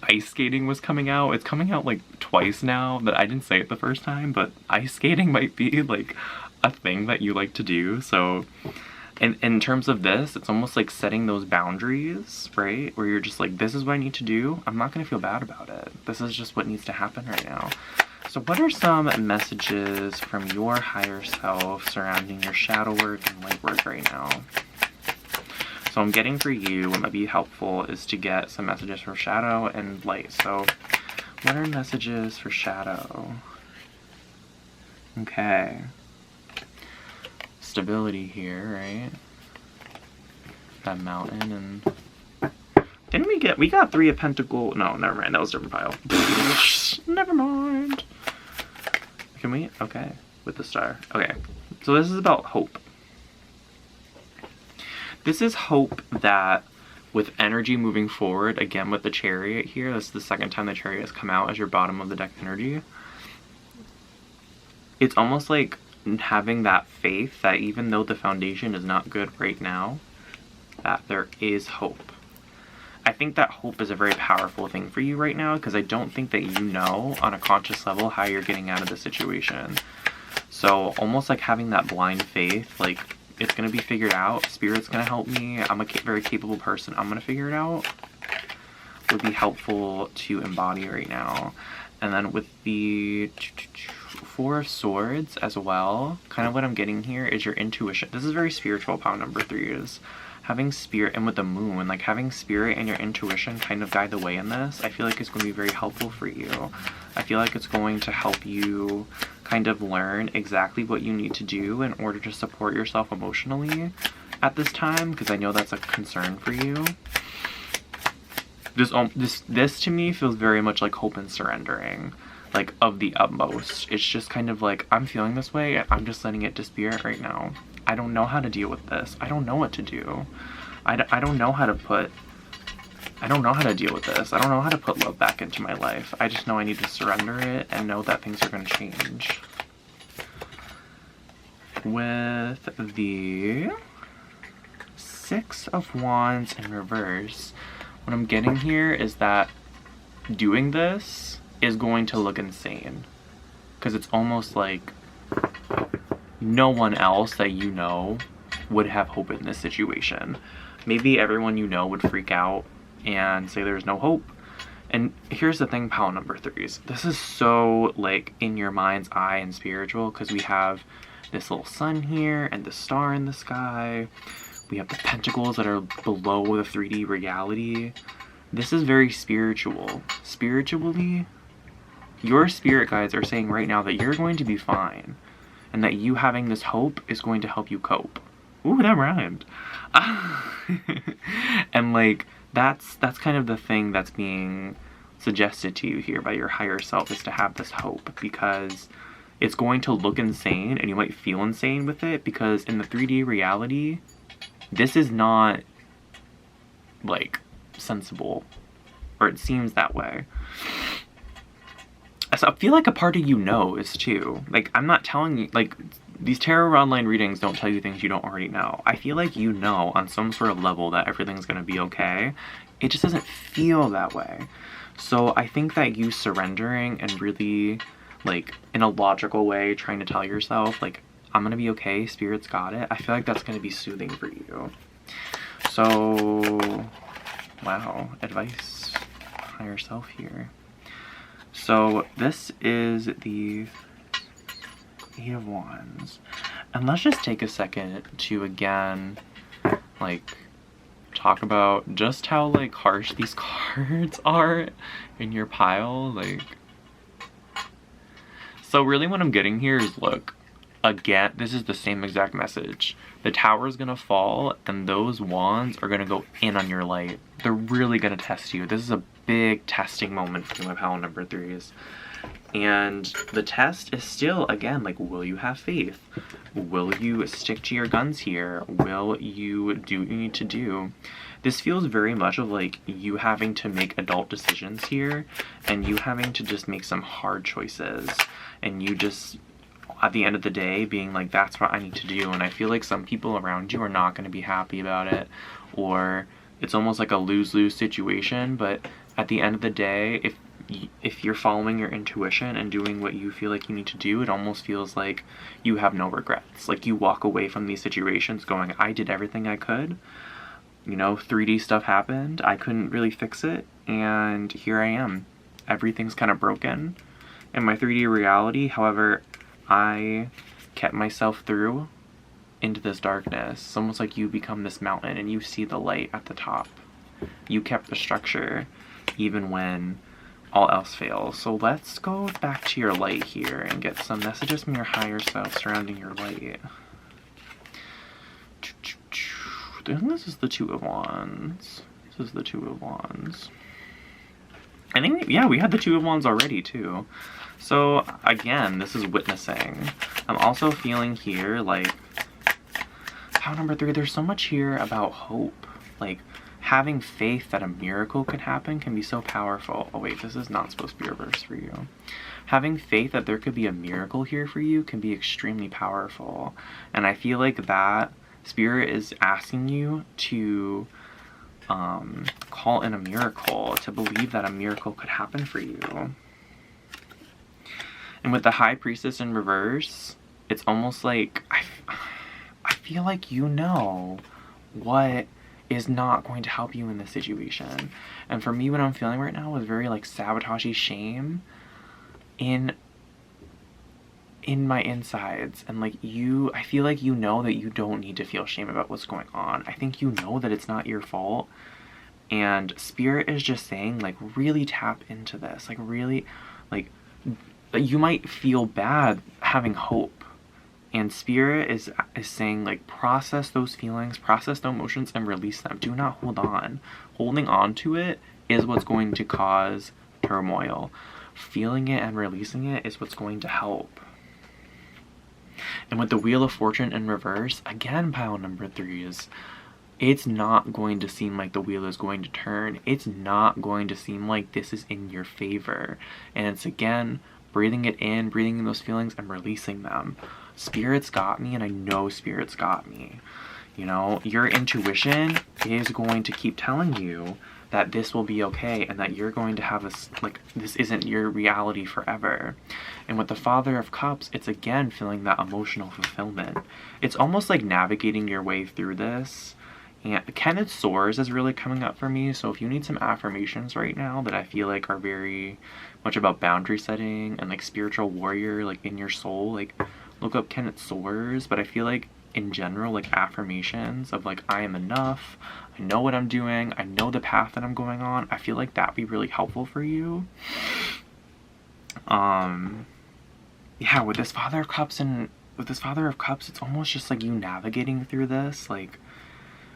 ice skating was coming out. It's coming out, like, twice now, that I didn't say it the first time, but ice skating might be, like, a thing that you like to do, so... In terms of this, it's almost like setting those boundaries, right? Where you're just like, this is what I need to do. I'm not going to feel bad about it. This is just what needs to happen right now. So what are some messages from your higher self surrounding your shadow work and light work right now? So I'm getting for you, what might be helpful is to get some messages for shadow and light. So what are messages for shadow? Okay. Stability here, right? That mountain, and didn't we got 3 of Pentacles? No, never mind, that was a different pile. Never mind. Can we? Okay, with the star. Okay, so this is about hope. This is hope that with energy moving forward, again with the Chariot here, this is the second time the Chariot has come out as your bottom of the deck energy. It's almost like having that faith that even though the foundation is not good right now, that there is hope. I think that hope is a very powerful thing for you right now, because I don't think that you know on a conscious level how you're getting out of the situation. So almost like having that blind faith, like it's going to be figured out, Spirit's going to help me, I'm a very capable person, I'm going to figure it out, would be helpful to embody right now. And then with the 4 of Swords as well, kind of what I'm getting here is your intuition. This is very spiritual, pile number 3 is having spirit, and with the moon, like having spirit and your intuition kind of guide the way in this. I feel like it's going to be very helpful for you. I feel like it's going to help you kind of learn exactly what you need to do in order to support yourself emotionally at this time, because I know that's a concern for you. This to me feels very much like hope and surrendering. like of the utmost. It's just kind of like, I'm feeling this way and I'm just letting it to spirit right now. I don't know how to deal with this. I don't know what to do. I don't know how to deal with this. I don't know how to put love back into my life. I just know I need to surrender it and know that things are going to change. With the Six of Wands in reverse, what I'm getting here is that doing this is going to look insane. Because it's almost like no one else that you know would have hope in this situation. Maybe everyone you know would freak out and say there's no hope. And here's the thing, pile number 3s. This is so like in your mind's eye and spiritual, because we have this little sun here and the star in the sky. We have the pentacles that are below the 3D reality. This is very spiritual. Spiritually, your spirit guides are saying right now that you're going to be fine. And that you having this hope is going to help you cope. Ooh, that rhymed. And like, that's kind of the thing that's being suggested to you here by your higher self, is to have this hope, because it's going to look insane and you might feel insane with it, because in the 3D reality, this is not like sensible, or it seems that way. So I feel like a part of you knows too. Like, I'm not telling you, like, these tarot online readings don't tell you things you don't already know. I feel like you know on some sort of level that everything's gonna be okay. It just doesn't feel that way. So I think that you surrendering and really, like, in a logical way, trying to tell yourself, like, I'm gonna be okay, spirit's got it, I feel like that's gonna be soothing for you. So, wow, advice, higher self here. So this is the 8 of Wands. And let's just take a second to, again, like, talk about just how, like, harsh these cards are in your pile. Like, so really what I'm getting here is, look, again, this is the same exact message. The tower is gonna fall, and those wands are gonna go in on your light. They're really gonna test you. This is a big testing moment for my pile number 3s. And the test is still, again, like, will you have faith? Will you stick to your guns here? Will you do what you need to do? This feels very much of, like, you having to make adult decisions here, and you having to just make some hard choices, and you just, at the end of the day, being like, that's what I need to do. And I feel like some people around you are not going to be happy about it, or it's almost like a lose-lose situation. But at the end of the day, if you're following your intuition and doing what you feel like you need to do, it almost feels like you have no regrets. Like, you walk away from these situations going, I did everything I could. You know, 3D stuff happened. I couldn't really fix it. And here I am. Everything's kind of broken in my 3D reality. However, I kept myself through into this darkness. It's almost like you become this mountain and you see the light at the top. You kept the structure even when all else fails. So let's go back to your light here and get some messages from your higher self surrounding your light. This is the 2 of Wands. This is the 2 of Wands. I think, yeah, we had the 2 of Wands already too. So again, this is witnessing. I'm also feeling here, like, pile number 3, there's so much here about hope. Like, having faith that a miracle could happen can be so powerful. Oh wait, this is not supposed to be reversed for you. Having faith that there could be a miracle here for you can be extremely powerful. And I feel like that spirit is asking you to call in a miracle, to believe that a miracle could happen for you. And with the High Priestess in reverse, it's almost like, I feel like you know what is not going to help you in this situation. And for me, what I'm feeling right now is very, like, sabotage-y shame in my insides. And, like, I feel like you know that you don't need to feel shame about what's going on. I think you know that it's not your fault. And Spirit is just saying, like, really tap into this. Like, really, like, you might feel bad having hope. And Spirit is saying, like, process those feelings, process the emotions, and release them. Do not hold on. Holding on to it is what's going to cause turmoil. feeling it and releasing it is what's going to help. And with the Wheel of Fortune in reverse, again, pile number 3s, it's not going to seem like the wheel is going to turn. It's not going to seem like this is in your favor. And it's, again, breathing it in, breathing in those feelings and releasing them. Spirit's got me, and I know Spirit's got me. You know, your intuition is going to keep telling you that this will be okay and that you're going to have this isn't your reality forever. And with the Father of Cups, it's again feeling that emotional fulfillment. It's almost like navigating your way through this. And Kenneth Soares is really coming up for me, so if you need some affirmations right now that I feel like are very much about boundary setting and like spiritual warrior, like in your soul, like look up Kenneth Soares. But I feel like in general, like affirmations of like, I am enough, I know what I'm doing, I know the path that I'm going on, I feel like that'd be really helpful for you. Yeah, with this Father of Cups it's almost just like you navigating through this, like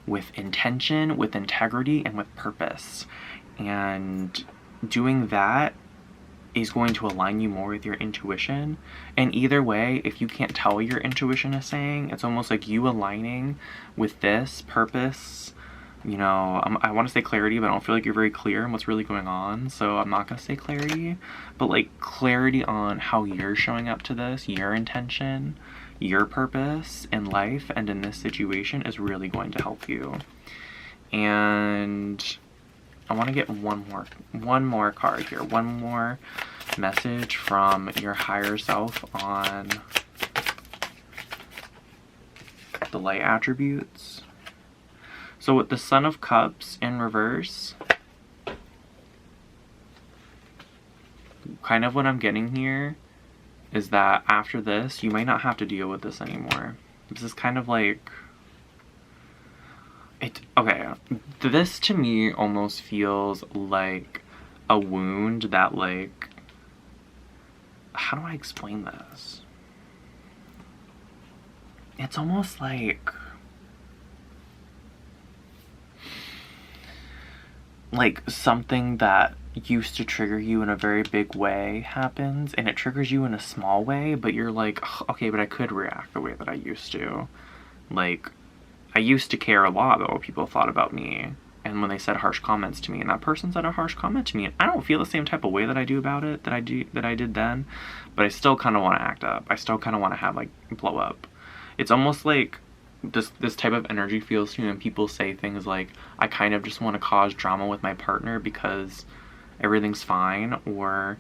with intention, with integrity, and with purpose. And doing that is going to align you more with your intuition. And either way, if you can't tell what your intuition is saying, it's almost like you aligning with this purpose. You know, I want to say clarity, but I don't feel like you're very clear on what's really going on, so I'm not going to say clarity. But like clarity on how you're showing up to this, your intention, your purpose in life and in this situation is really going to help you. And I want to get one more card here, one more message from your higher self on the light attributes. So with the Son of Cups in reverse, kind of what I'm getting here is that after this, you might not have to deal with this anymore. This is kind of like, okay, this to me almost feels like a wound that, like, how do I explain this? It's almost like something that used to trigger you in a very big way happens, and it triggers you in a small way, but you're like, okay, but I could react the way that I used to. Like, I used to care a lot about what people thought about me, and when they said harsh comments to me, and that person said a harsh comment to me, and I don't feel the same type of way that I do about it that I did then, but I still kind of want to act up. I still kind of want to have, like, blow up. It's almost like this type of energy feels to me when people say things like, I kind of just want to cause drama with my partner because everything's fine, or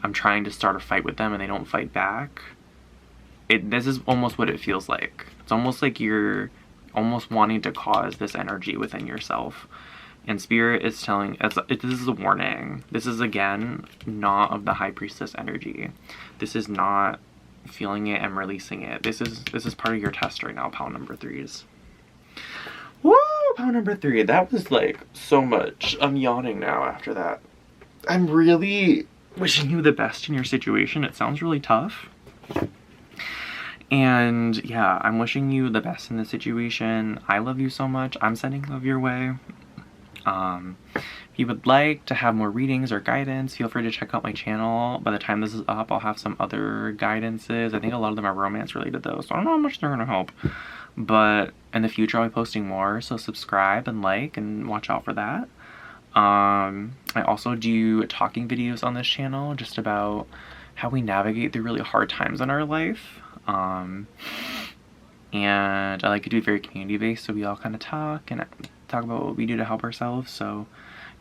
I'm trying to start a fight with them and they don't fight back. This is almost what it feels like. It's almost like you're almost wanting to cause this energy within yourself. And Spirit is telling, this is a warning. This is, again, not of the High Priestess energy. This is not feeling it and releasing it. This is part of your test right now, pile number 3s. Woo! Pile number 3. That was like so much. I'm yawning now after that. I'm really wishing you the best in your situation. It sounds really tough. And yeah, I'm wishing you the best in this situation. I love you so much. I'm sending love your way. If you would like to have more readings or guidance, feel free to check out my channel. By the time this is up, I'll have some other guidances. I think a lot of them are romance related though, so I don't know how much they're going to help. But in the future, I'll be posting more, so subscribe and like and watch out for that. I also do talking videos on this channel just about how we navigate through really hard times in our life. And I like to do it very community-based, so we all kind of talk about what we do to help ourselves. So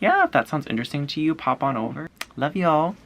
yeah, if that sounds interesting to you, pop on over. Love y'all.